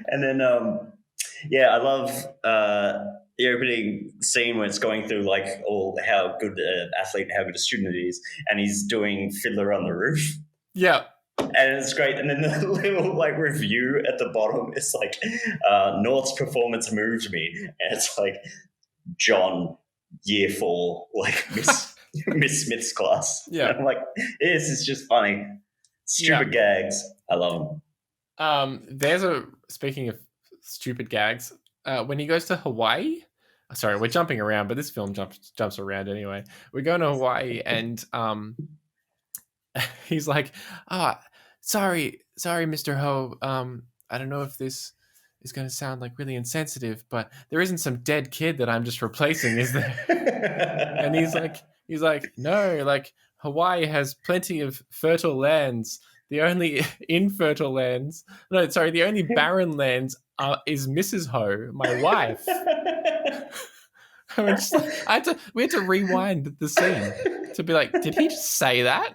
And then I love the opening scene where it's going through like all how good an athlete, how good a student it is, and he's doing Fiddler on the Roof. Yeah. And it's great. And then the little like review at the bottom is like, North's performance moved me. And it's like John, year 4, like Miss Smith's class. Yeah. And I'm like, this is just funny. Stupid gags. I love them. Speaking of stupid gags, when he goes to Hawaii, sorry, we're jumping around, but this film jumps around anyway. We're going to Hawaii and he's like, sorry, Mr. Ho. I don't know if this is going to sound like really insensitive, but there isn't some dead kid that I'm just replacing, is there? And he's like, no, like Hawaii has plenty of fertile lands. The only infertile lands, the only barren lands is Mrs. Ho, my wife. We had to rewind the scene to be like, did he just say that?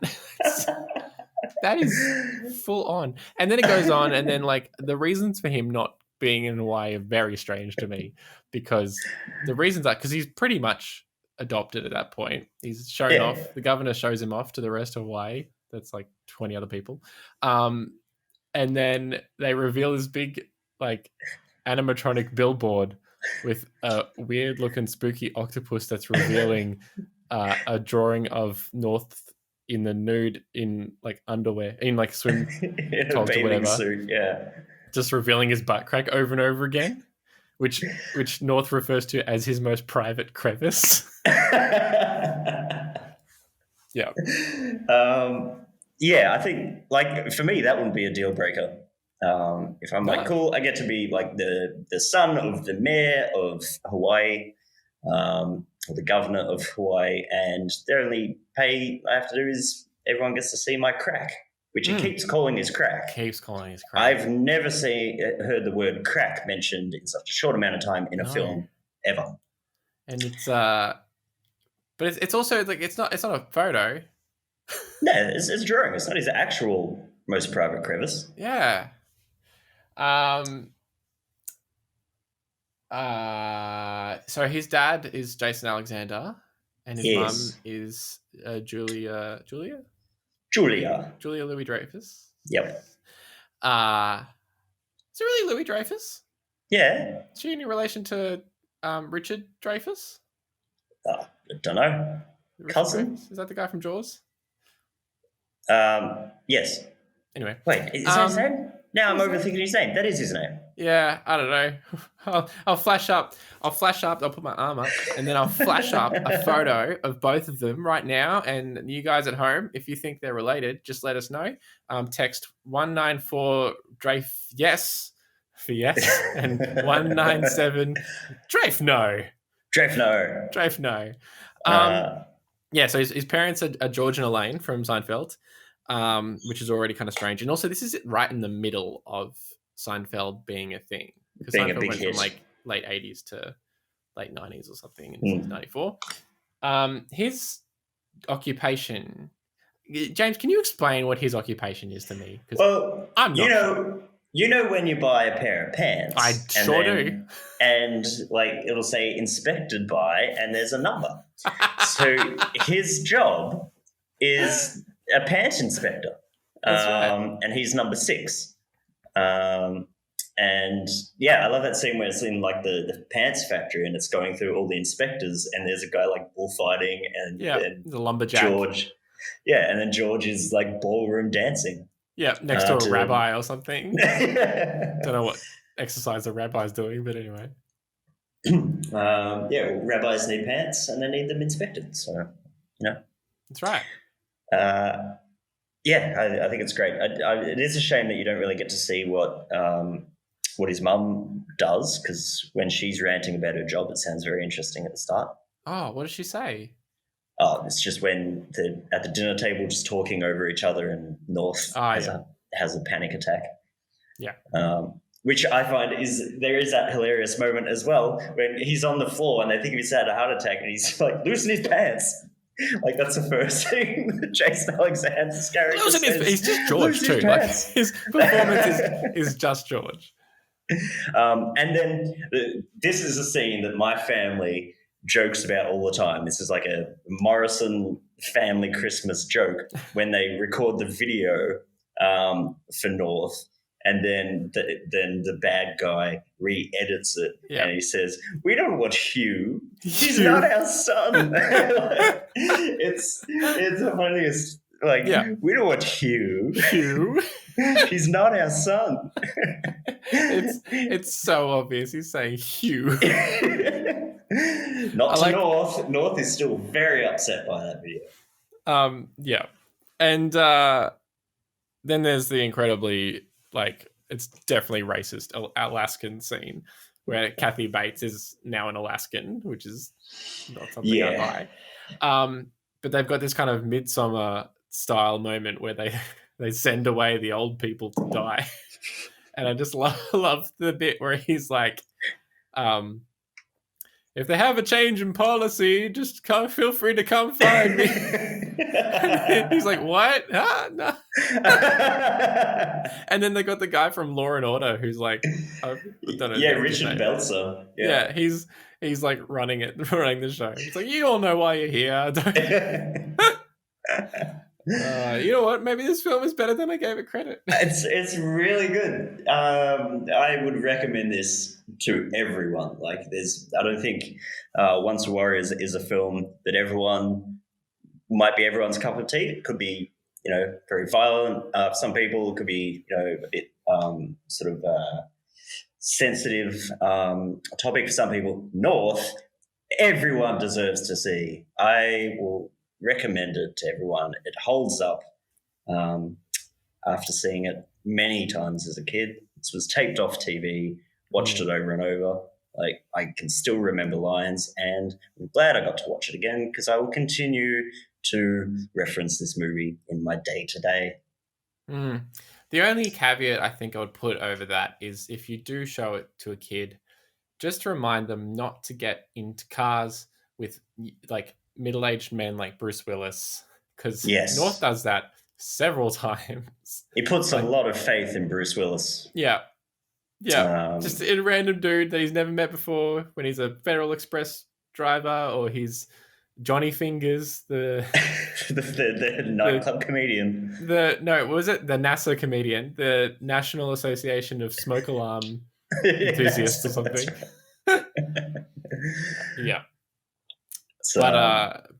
That is full on. And then it goes on, and then like the reasons for him not being in Hawaii are very strange to me, because the reasons are because he's pretty much adopted at that point. He's shown off. The governor shows him off to the rest of Hawaii. That's like 20 other people. And then they reveal this big like animatronic billboard with a weird looking spooky octopus that's revealing a drawing of North in the nude in like underwear, in like swim in a tops or bathing whatever, suit, yeah. just revealing his butt crack over and over again, which North refers to as his most private crevice. Yeah. Yeah, I think like for me that wouldn't be a deal breaker. If I'm like, cool, I get to be like the son of the mayor of Hawaii, or the governor of Hawaii, and the only pay I have to do is everyone gets to see my crack, which it keeps calling his crack. Keeps calling his crack. I've never heard the word crack mentioned in such a short amount of time in a film ever. And it's but it's also like it's not a photo. No, it's a drawing. It's not his actual most private crevice. Yeah. So his dad is Jason Alexander, and his mum is Julia Louis Dreyfus. Yep. Is it really Louis Dreyfus? Yeah. Is she any relation to Richard Dreyfus? I don't know. Cousin? Dreyfus? Is that the guy from Jaws? Yes. Anyway. Wait, is that his name? Now I'm overthinking his name. That is his name. Yeah, I don't know. I'll flash up. I'll put my arm up, and then I'll flash up a photo of both of them right now. And you guys at home, if you think they're related, just let us know. Text 194 Drafe yes for yes, and 197 Drafe no. Drafe no. Yeah, so his parents are George and Elaine from Seinfeld, which is already kind of strange. And also, this is right in the middle of Seinfeld being a thing. Because Being Seinfeld a big went hit. from like late 80s to late 90s or something in 94. His occupation... James, can you explain what his occupation is to me? Well, I'm not sure. You know when you buy a pair of pants. I sure do. And like it'll say inspected by, and there's a number. So his job is a pant inspector. That's right. And he's number 6. And yeah, I love that scene where it's in like the pants factory and it's going through all the inspectors, and there's a guy like bullfighting and the lumberjack. George. Yeah, and then George is like ballroom dancing. Yeah, next to a rabbi or something. Don't know what exercise the rabbi's doing, but anyway. Rabbis need pants and they need them inspected. So, That's right. I think it's great. It is a shame that you don't really get to see what his mum does, because when she's ranting about her job, it sounds very interesting at the start. Oh, what does she say? Oh, it's just when they're at the dinner table just talking over each other, and North has a panic attack. Yeah. Which I find there is that hilarious moment as well when he's on the floor and they think he's had a heart attack and he's like, loosen his pants. Like that's the first thing that Jason Alexander's character says. He's just George too. Like his performance is just George. And then this is a scene that my family jokes about all the time. This is like a Morrison family Christmas joke when they record the video for North, and then the bad guy re-edits it, and he says, "We don't want Hugh. He's not our son." It's the funniest. Like, we don't want Hugh. He's not our son. It's so obvious. He's saying Hugh. Not to North. North is still very upset by that video. And then there's the incredibly, it's definitely racist Alaskan scene where Kathy Bates is now an Alaskan, which is not something I buy. But they've got this kind of Midsummer style moment where they send away the old people to die. And I just love the bit where he's like, if they have a change in policy, just feel free to come find me. He's like, what? Huh? No. And then they got the guy from Law and Order who's like, I don't know. Yeah, Richard Belzer. Yeah, he's like running the show. He's like, you all know why you're here. You know what? Maybe this film is better than I gave it credit. It's really good. I would recommend this to everyone. Like, I don't think Once a Warrior is a film that might be everyone's cup of tea. It could be, very violent. Some people, it could be, a bit sort of sensitive topic for some people. North, everyone deserves to see. I will recommend it to everyone. It holds up after seeing it many times as a kid. This was taped off TV, watched it over and over. Like, I can still remember lines, and I'm glad I got to watch it again because I will continue to reference this movie in my day-to-day. The only caveat I think I would put over that is if you do show it to a kid, just to remind them not to get into cars with like middle-aged men like Bruce Willis, because North does that several times. He puts a lot of faith in Bruce Willis. Yeah. Just a random dude that he's never met before when he's a Federal Express driver, or he's Johnny Fingers, the nightclub comedian. The NASA comedian, the National Association of Smoke Alarm Enthusiasts or something. Yeah. So,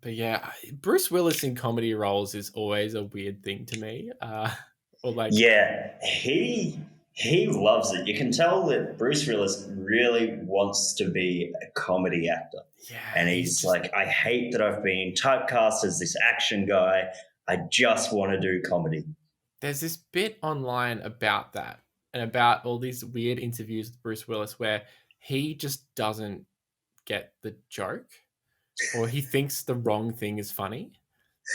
but yeah, Bruce Willis in comedy roles is always a weird thing to me. He loves it. You can tell that Bruce Willis really wants to be a comedy actor. Yeah, and he's like, I hate that I've been typecast as this action guy. I just want to do comedy. There's this bit online about that and about all these weird interviews with Bruce Willis where he just doesn't get the joke, or he thinks the wrong thing is funny.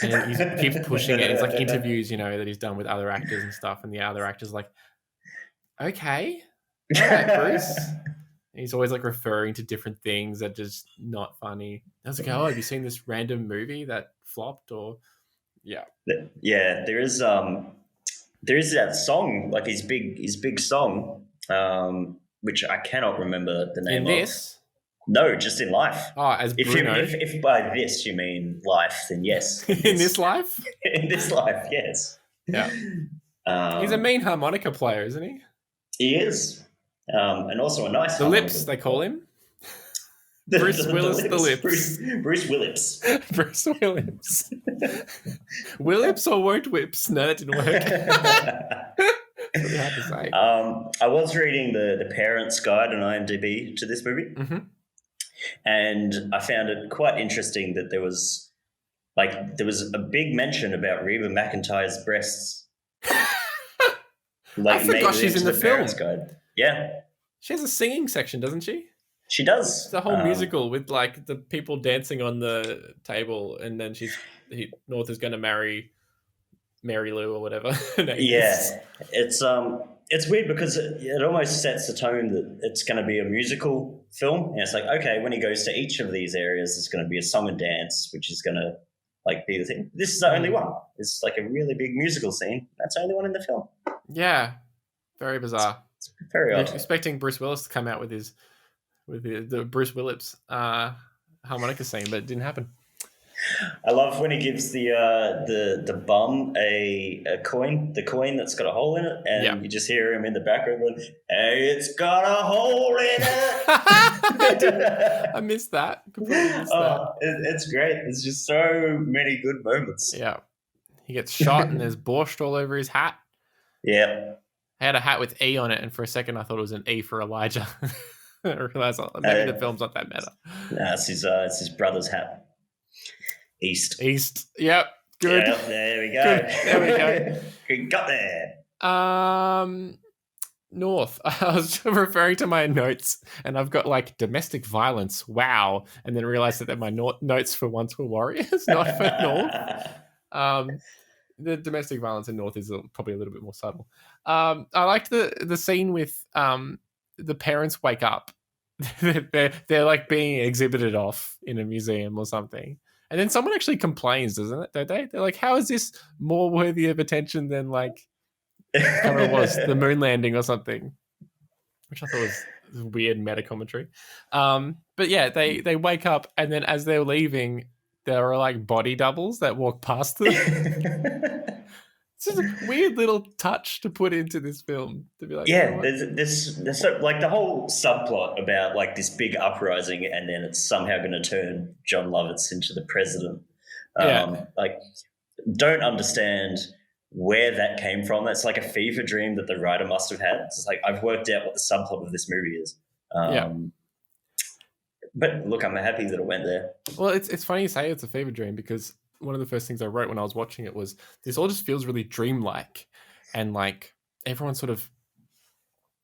And he keeps pushing it. It's like interviews, that he's done with other actors and stuff. And the other actor's like, okay, all right, Bruce. He's always like referring to different things that are just not funny. I was like, have you seen this random movie that flopped? Or there is that song, like his big song, which I cannot remember the name of. In this? No, just in life. Oh, as Bruno. If by this you mean life, then yes. In this life? In this life, yes. Yeah. He's a mean harmonica player, isn't he? He is. And also a nice The Lips, they call him. Bruce Willis, the Lips. Bruce Willips. Bruce Willips. Willips or won't whips? No, that didn't work. Pretty hard to say. I was reading the parents' guide on IMDb to this movie, and I found it quite interesting that there was a big mention about Reba McEntire's breasts. I forgot she's in the film. Guide. Yeah. She has a singing section, doesn't she? She does. It's a whole musical with like the people dancing on the table, and then North is going to marry Mary Lou or whatever her name is. It's weird because it almost sets the tone that it's going to be a musical film, and it's like, okay, when he goes to each of these areas, there's going to be a song and dance, which is going to like be the thing. This is the only one. It's like a really big musical scene. That's the only one in the film. Yeah, very bizarre. It's very odd. Expecting Bruce Willis to come out with the Bruce Willips harmonica scene, but it didn't happen. I love when he gives the bum a coin, the coin that's got a hole in it, and you just hear him in the background going, "Hey, it's got a hole in it." I missed that. Completely missed that. It's great. There's just so many good moments. Yeah. He gets shot and there's borscht all over his hat. Yeah. I had a hat with E on it, and for a second I thought it was an E for Elijah. I realized maybe the film's not that meta. No, it's his brother's hat. East. Yep. Good. Yep, there we go. Good. There we go. We got there. North. I was referring to my notes, and I've got like domestic violence. Wow. And then realized that they're my notes for Once Were Warriors, not for North. The domestic violence in North is probably a little bit more subtle. I liked the scene with the parents wake up they're like being exhibited off in a museum or something. And then someone actually complains, doesn't it? Don't they? They're like, how is this more worthy of attention than like, I can't remember what it was, the moon landing or something, which I thought was weird meta commentary. But yeah, they wake up, and then as they're leaving, there are like body doubles that walk past them. It's just a weird little touch to put into this film to be like, yeah, you know there's so, like the whole subplot about like this big uprising, and then it's somehow going to turn John Lovitz into the president. Like, don't understand where that came from. That's like a fever dream that the writer must have had. It's like, I've worked out what the subplot of this movie is. But look, I'm happy that it went there. Well, it's funny you say it's a fever dream, because one of the first things I wrote when I was watching it was, this all just feels really dreamlike, and like everyone's sort of,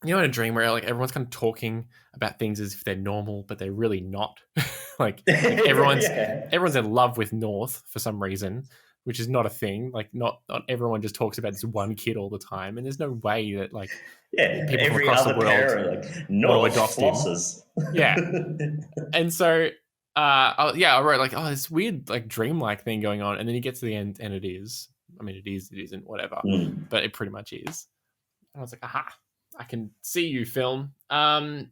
you know, in a dream where like everyone's kind of talking about things as if they're normal, but they're really not. like everyone's in love with North for some reason, which is not a thing. Like not everyone just talks about this one kid all the time, and there's no way that like people every from across other the world parent, like, North flosses. Yeah, and so. I wrote like, oh, this weird like dreamlike thing going on, and then you get to the end, and it is. I mean, it isn't, whatever, but it pretty much is. And I was like, aha, I can see you, film. That's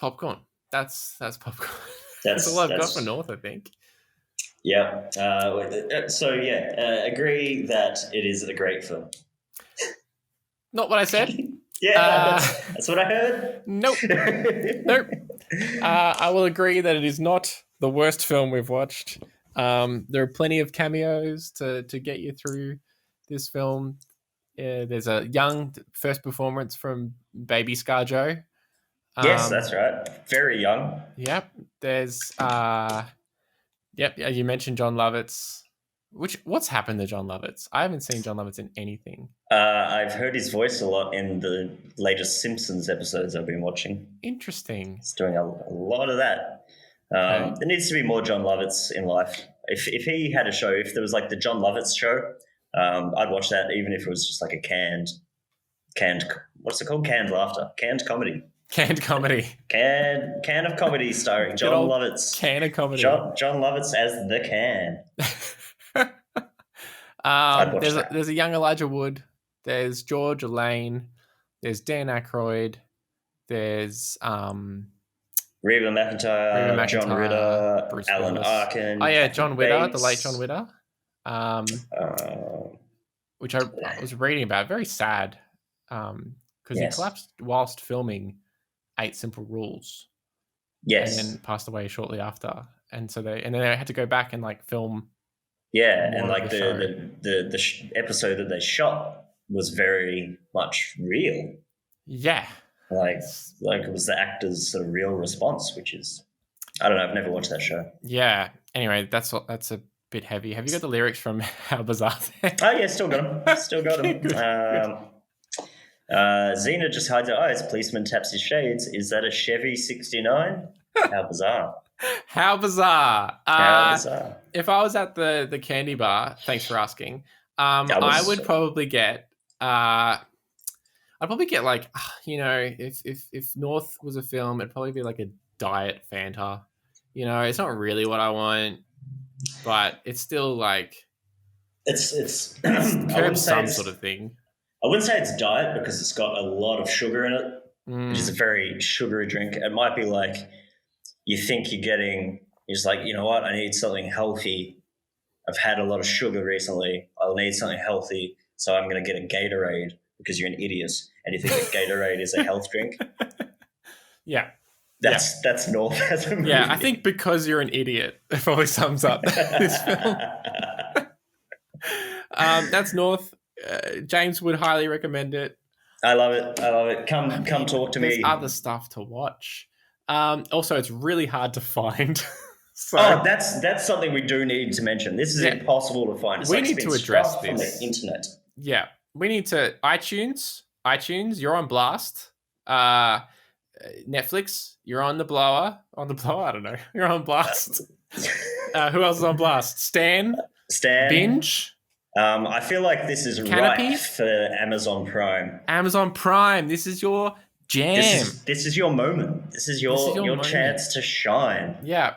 popcorn. That's popcorn. That's all I've got for North, I think. Yeah. Agree that it is a great film. Not what I said. Yeah, that's what I heard. Nope. I will agree that it is not the worst film we've watched. There are plenty of cameos to get you through this film. There's a young first performance from Baby ScarJo. Yes, that's right. Very young. Yep. There's you mentioned John Lovitz. What's happened to John Lovitz? I haven't seen John Lovitz in anything. I've heard his voice a lot in the latest Simpsons episodes I've been watching. Interesting. He's doing a lot of that. There needs to be more John Lovitz in life. If he had a show, if there was like the John Lovitz show, I'd watch that, even if it was just like a canned what's it called? Canned laughter. Canned comedy. Canned comedy. Can of comedy starring John Lovitz. Can of comedy. John Lovitz as the can. There's a young Elijah Wood. There's George Elaine. There's Dan Aykroyd. There's Reba McEntire, John Ritter, Bruce Alan Willis. Arkin. Oh yeah, John Witter, Bates. the late John Witter. Which I was reading about. Very sad. Because he collapsed whilst filming 8 Simple Rules. Yes. And then passed away shortly after. And so they had to go back and like film. Yeah, and like the episode that they shot was very much real. Yeah. Like it was the actor's sort of real response, which is, I don't know, I've never watched that show. Yeah. Anyway, that's a bit heavy. Have you got the lyrics from How Bizarre? Oh yeah, still got them. Good. Xena just hides her eyes. Policeman taps his shades. Is that a Chevy 69? How bizarre. How bizarre. How bizarre. If I was at the candy bar, thanks for asking, I would probably get like, if North was a film, it'd probably be like a diet Fanta. You know, it's not really what I want, but it's still like it's curb some sort of thing. I wouldn't say it's diet because it's got a lot of sugar in it. Which is a very sugary drink. It might be like you think you're just like, you know what, I need something healthy. I've had a lot of sugar recently. I'll need something healthy, so I'm going to get a Gatorade because you're an idiot and you think that Gatorade is a health drink. Yeah. That's North as a movie. Yeah, I think because you're an idiot, it probably sums up this film. That's North. James would highly recommend it. I love it. Come talk to me. There's other stuff to watch. Also, it's really hard to find. So that's something we do need to mention. This is impossible to find. We need to address this. From the internet. Yeah, we need to iTunes. You're on blast. Netflix, you're on the blower. I don't know. You're on blast. Who else is on blast? Stan. Binge. I feel like this is Canopy? ripe for Amazon Prime. Amazon Prime. This is your jam. This is your moment. This is your moment. chance to shine. Yeah.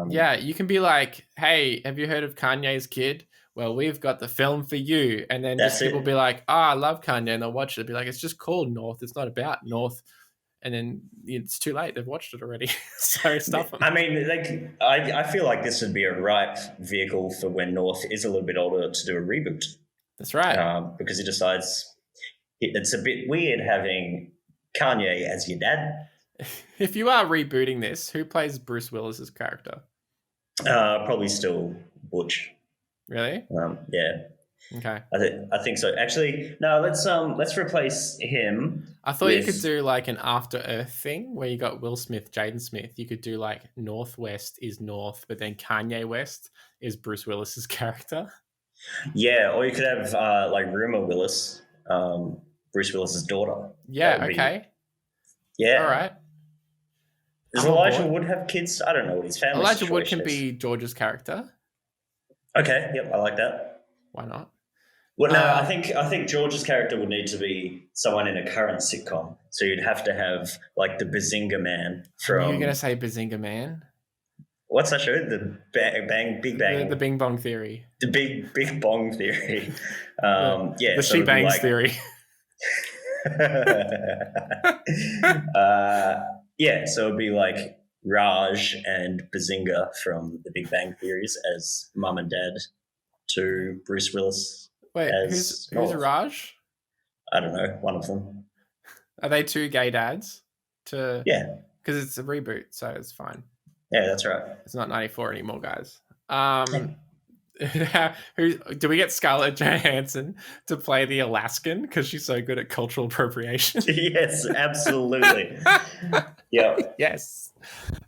Yeah. You can be like, hey, have you heard of Kanye's Kid? Well, we've got the film for you. And then That's just people it. be like, I love Kanye. And they'll watch it. They'll be like, it's just called North. It's not about North. And then it's too late. They've watched it already. So stuff them. I mean, like, I feel like this would be a ripe vehicle for when North is a little bit older to do a reboot. That's right. Because he decides it's a bit weird having Kanye as your dad. If you are rebooting this, who plays Bruce Willis's character? Probably still Butch. Really? Yeah. Okay. I think so. Actually, no. Let's replace him. I thought you could do like an After Earth thing where you got Will Smith, Jaden Smith. You could do like Northwest is North, but then Kanye West is Bruce Willis's character. Yeah, or you could have like Rumor Willis, Bruce Willis's daughter. Yeah. Okay. Yeah. All right. Does Elijah Wood have kids? I don't know what his family. Elijah Wood situation can is. be George's character. Okay. Yep. I like that. Why not? Well, no, I think George's character would need to be someone in a current sitcom. So you'd have to have like the Bazinga Man from. You're gonna say Bazinga Man? What's that show? The Big Bang. The Bing Bong Theory. The Big Bong Theory. Yeah. The She Bangs Theory. Yeah, so it'd be like Raj and Bazinga from the Big Bang Theories as mum and dad to Bruce Willis. Wait, as who's Raj? I don't know, one of them. Are they two gay dads? Yeah. Because it's a reboot, so it's fine. Yeah, that's right. It's not 94 anymore, guys. Do we get Scarlett Johansson to play the Alaskan because she's so good at cultural appropriation? Yes, absolutely. Yeah. Yes.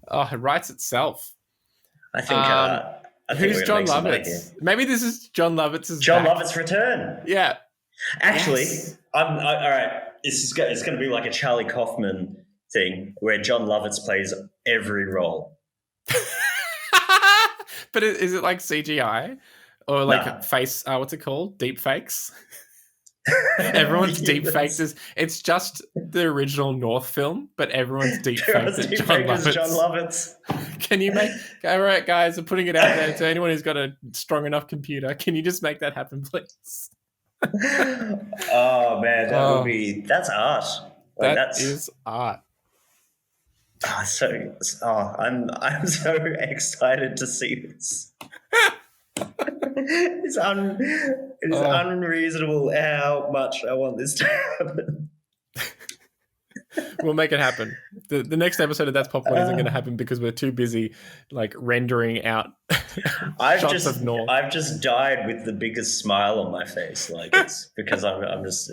Oh, it writes itself. I think who's John Lovitz? Maybe this is John Lovitz's John Lovitz's return. Yeah. Actually, Yes. all right. It's going to be like a Charlie Kaufman thing where John Lovitz plays every role. But is it like CGI or like face? What's it called? Deep fakes. Everyone's deep faked. It's just the original North film, but everyone's deep faked as John Lovitz. Can you make? All right, guys, I'm putting it out there to anyone who's got a strong enough computer. Can you just make that happen, please? Oh man, that's art. Like, that is art. I'm so excited to see this. It's unreasonable how much I want this to happen. We'll make it happen. The next episode of That's Popcorn isn't going to happen because we're too busy like rendering out shots of North. I've just died with the biggest smile on my face. Like it's because I'm just.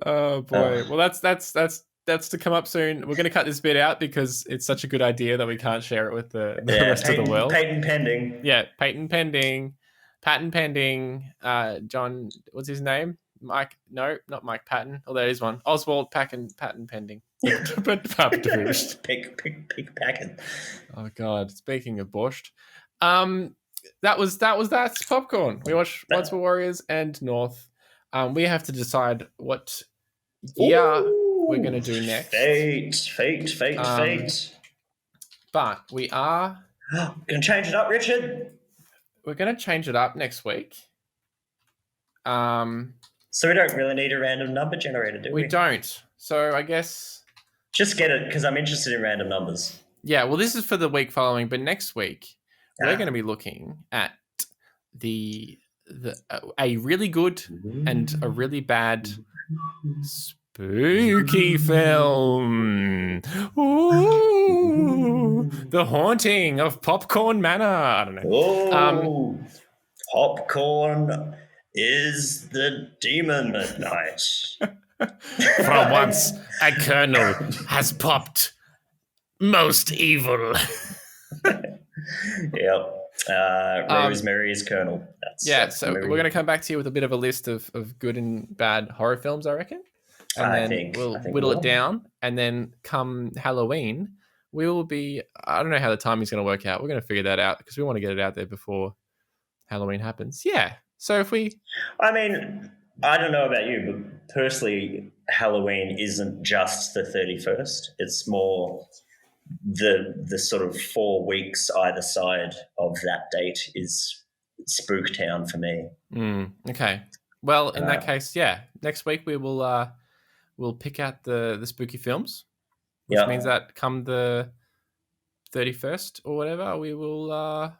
Oh boy! Well, that's to come up soon. We're going to cut this bit out because it's such a good idea that we can't share it with the rest of the world. Patent pending. Yeah, patent pending. John, what's his name? Mike? No, not Mike Patton. Oh, there is one. Oswald patent pending. Pick Packen. Oh God! Speaking of borscht, that was That's Popcorn. We watched Bloods for Warriors and North. We have to decide what year we're going to do next. Fate. But we are going to change it up, Richard. We're going to change it up next week. So we don't really need a random number generator, do we? We don't. So I guess just get it because I'm interested in random numbers. Yeah, well, this is for the week following, but next week we're going to be looking at a really good and a really bad spooky film. Ooh, The Haunting of Popcorn Manor. I don't know. Popcorn is the demon at night. From once a kernel has popped, most evil. Yep. Rosemary is Colonel. So we're going to come back to you with a bit of a list of good and bad horror films, I reckon. And then we'll whittle it down. And then come Halloween, we will be, I don't know how the timing's going to work out. We're going to figure that out because we want to get it out there before Halloween happens. Yeah. So if we, I mean, I don't know about you, but personally, Halloween isn't just the 31st. It's more the sort of 4 weeks either side of that date is Spooktown for me. Okay. Well, in that case, yeah. Next week we will we'll pick out the spooky films, which means that come the 31st or whatever, we will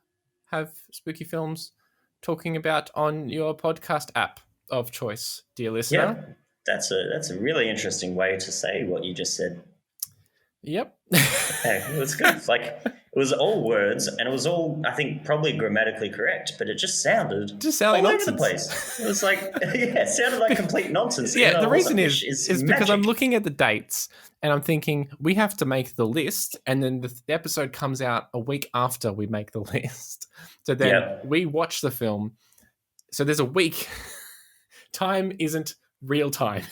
have spooky films talking about on your podcast app of choice, dear listener. Yeah, that's a really interesting way to say what you just said. Yep. Okay, it was good. Like, it was all words, and it was all, I think, probably grammatically correct, but it just sounded all nonsense. over the place. It was like, yeah, it sounded like complete nonsense. Yeah, the reason is because I'm magic. looking at the dates and I'm thinking we have to make the list, and then the episode comes out a week after we make the list. So then we watch the film. So there's a week. Time isn't real time.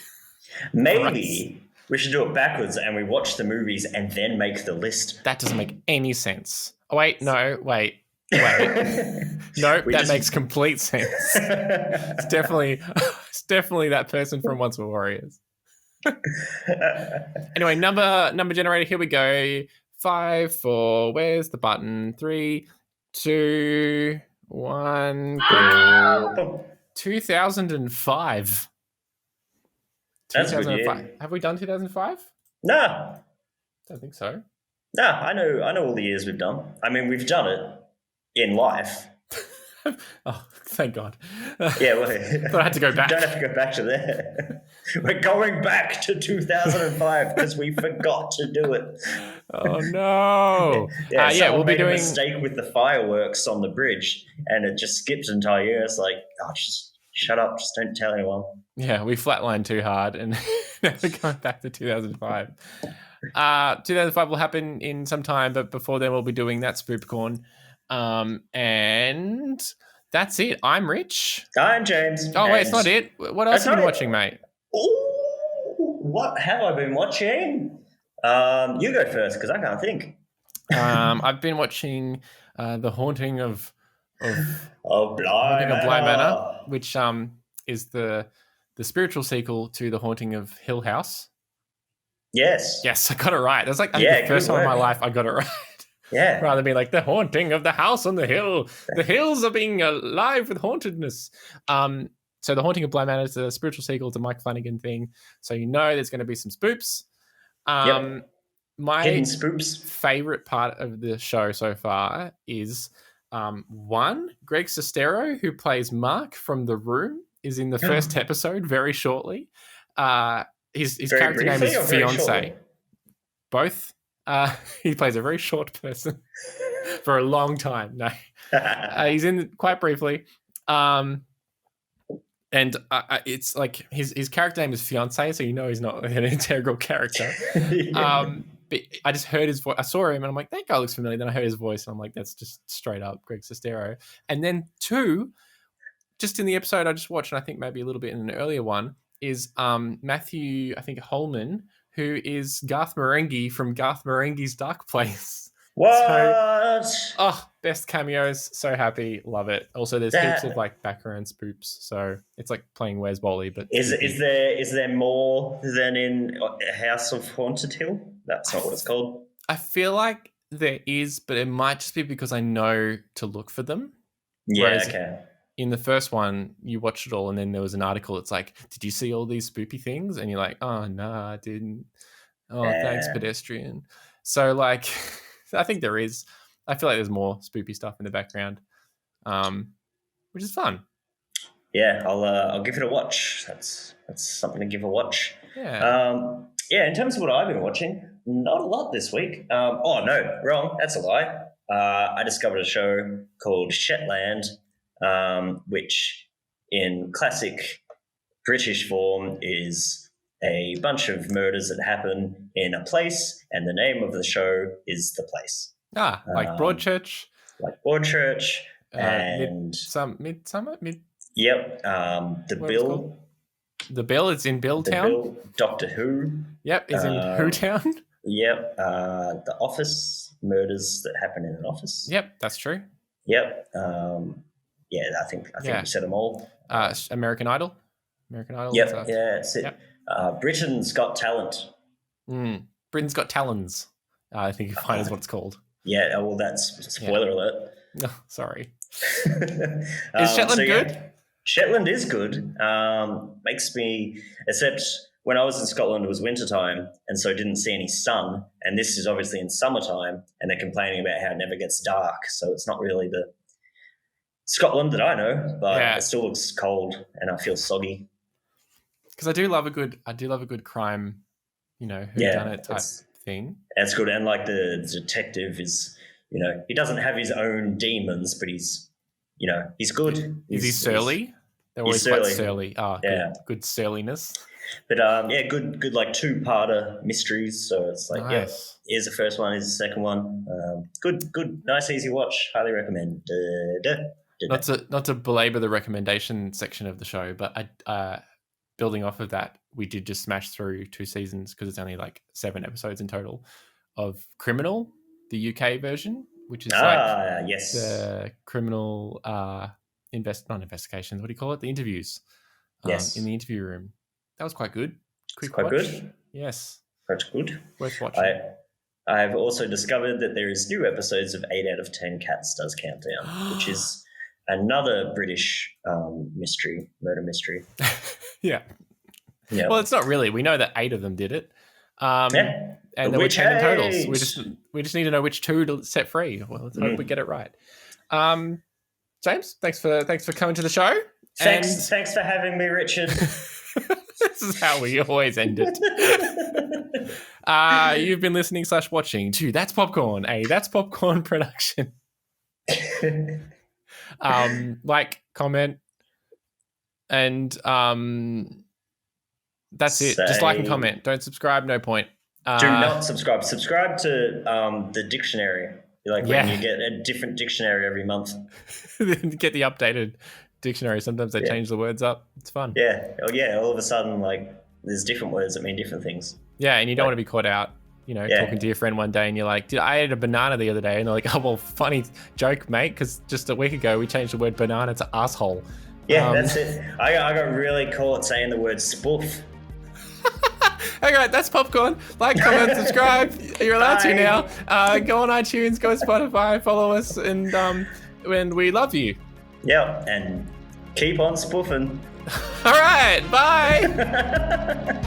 Maybe we should do it backwards and we watch the movies and then make the list. That doesn't make any sense. Oh, wait. No, wait. No, that makes complete sense. It's definitely that person from Once Were Warriors. Anyway, number generator. Here we go. 5, 4. Where's the button? 3, 2, 1. Go. 2005. That's a good year. Have we done 2005? No. Don't think so. No, I know all the years we've done. I mean, we've done it in life. Oh, thank God. Yeah, well, but I had to go back. Don't have to go back to there. We're going back to 2005 because we forgot to do it. Oh no! We'll be doing a mistake with the fireworks on the bridge, and it just skips an entire year. It's like, oh, just shut up, just don't tell anyone. Yeah, we flatlined too hard, and now we're going back to 2005. 2005 will happen in some time, but before then, we'll be doing that Spoopcorn. And that's it. I'm Rich. I'm James. Oh, wait, it's not it. What else have you been watching, mate? Ooh, what have I been watching? You go first, because I can't think. I've been watching The Haunting of Bly Manor, which is the spiritual sequel to The Haunting of Hill House. Yes. Yes, I got it right. That's like the first time in my life I got it right. Yeah. Rather than be like, the haunting of the house on the hill. The hills are being alive with hauntedness. So The Haunting of Bly Manor is a spiritual sequel to Mike Flanagan thing. So you know there's going to be some spoops. My hidden spoops. Favorite part of the show so far is one, Greg Sestero, who plays Mark from The Room, is in the first episode very shortly. His character name is Fiance. Both. He plays a very short person for a long time. No, he's in quite briefly. And it's like his character name is Fiance, so you know he's not an integral character. But I just heard his voice. I saw him and I'm like, that guy looks familiar. Then I heard his voice and I'm like, that's just straight up Greg Sestero. And then 2, just in the episode I just watched, and I think maybe a little bit in an earlier one, is Matthew, I think, Holman, who is Garth Marenghi from Garth Marenghi's Dark Place. What? Best cameos. So happy. Love it. Also, there's heaps of like background spoops. So it's like playing Where's Wally. But is there more than in House of Haunted Hill? That's not what it's called. I feel like there is, but it might just be because I know to look for them. Yeah, Whereas okay. In the first one, you watched it all, and then there was an article. It's like, did you see all these spoopy things? And you're like, oh, no, I didn't. Oh, thanks, pedestrian. So, like, I think there is. I feel like there's more spoopy stuff in the background, which is fun. Yeah, I'll give it a watch. That's something to give a watch. Yeah. In terms of what I've been watching, not a lot this week. Oh, no, wrong. That's a lie. I discovered a show called Shetland, which in classic British form is a bunch of murders that happen in a place, and the name of the show is The Place. Like Broadchurch. Like Broadchurch. And Midsummer? Yep. The Bill. The Bill, it's in Billtown. Doctor Who. Yep, is in Whotown. Yep. The Office, murders that happen in an office. Yep, that's true. Yep. I think we said them all. American Idol. Yep, that's it. Yep. Britain's Got Talent. Britain's Got Talons. I think you find is what it's called. Yeah, well, that's spoiler alert. Oh, sorry. Is Shetland good? Shetland is good. Makes me, except when I was in Scotland, it was wintertime, and so I didn't see any sun. And this is obviously in summertime, and they're complaining about how it never gets dark. So it's not really the Scotland that I know, but it still looks cold, and I feel soggy. Because I do love a good crime, who done it type thing. That's good, and like the detective is, he doesn't have his own demons, but he's good. Is he surly? They're always quite surly. Oh, yeah. Good surliness. But good like two-parter mysteries. So it's like, nice. Here's the first one, here's the second one. Good, nice, easy watch. Highly recommend. Not to belabor the recommendation section of the show, but building off of that, we did just smash through 2 seasons because it's only like 7 episodes in total of Criminal, the UK version, which is the criminal not investigations. What do you call it? The interviews. In the interview room. That was quite good. Quick watch. Good. Yes. Quite good. Worth watching. I've also discovered that there is new episodes of 8 out of 10 Cats Does Countdown, which is another British murder mystery. Yeah. Well, it's not really. We know that 8 of them did it. And there were 10 in totals. We just need to know which 2 to set free. Well, let's hope we get it right. James, thanks for coming to the show. Thanks for having me, Richard. This is how we always end it. You've been listening / watching to That's Popcorn, That's Popcorn production. Like, comment, and that's it. Just like and comment. Don't subscribe, no point. Do not subscribe. Subscribe to the dictionary. When you get a different dictionary every month. Get the updated dictionary. Sometimes they change the words up. It's fun. Yeah. All of a sudden, there's different words that mean different things. Yeah, and you don't want to be caught out. Talking to your friend one day and you're like, I ate a banana the other day. And they're like, oh, well, funny joke, mate, because just a week ago we changed the word banana to asshole. Yeah, that's it. I got really caught saying the word spoof. Okay, that's Popcorn. Like, comment, subscribe. You're allowed to now. Go on iTunes, go on Spotify, follow us, and we love you. Yeah, and keep on spoofing. All right, bye.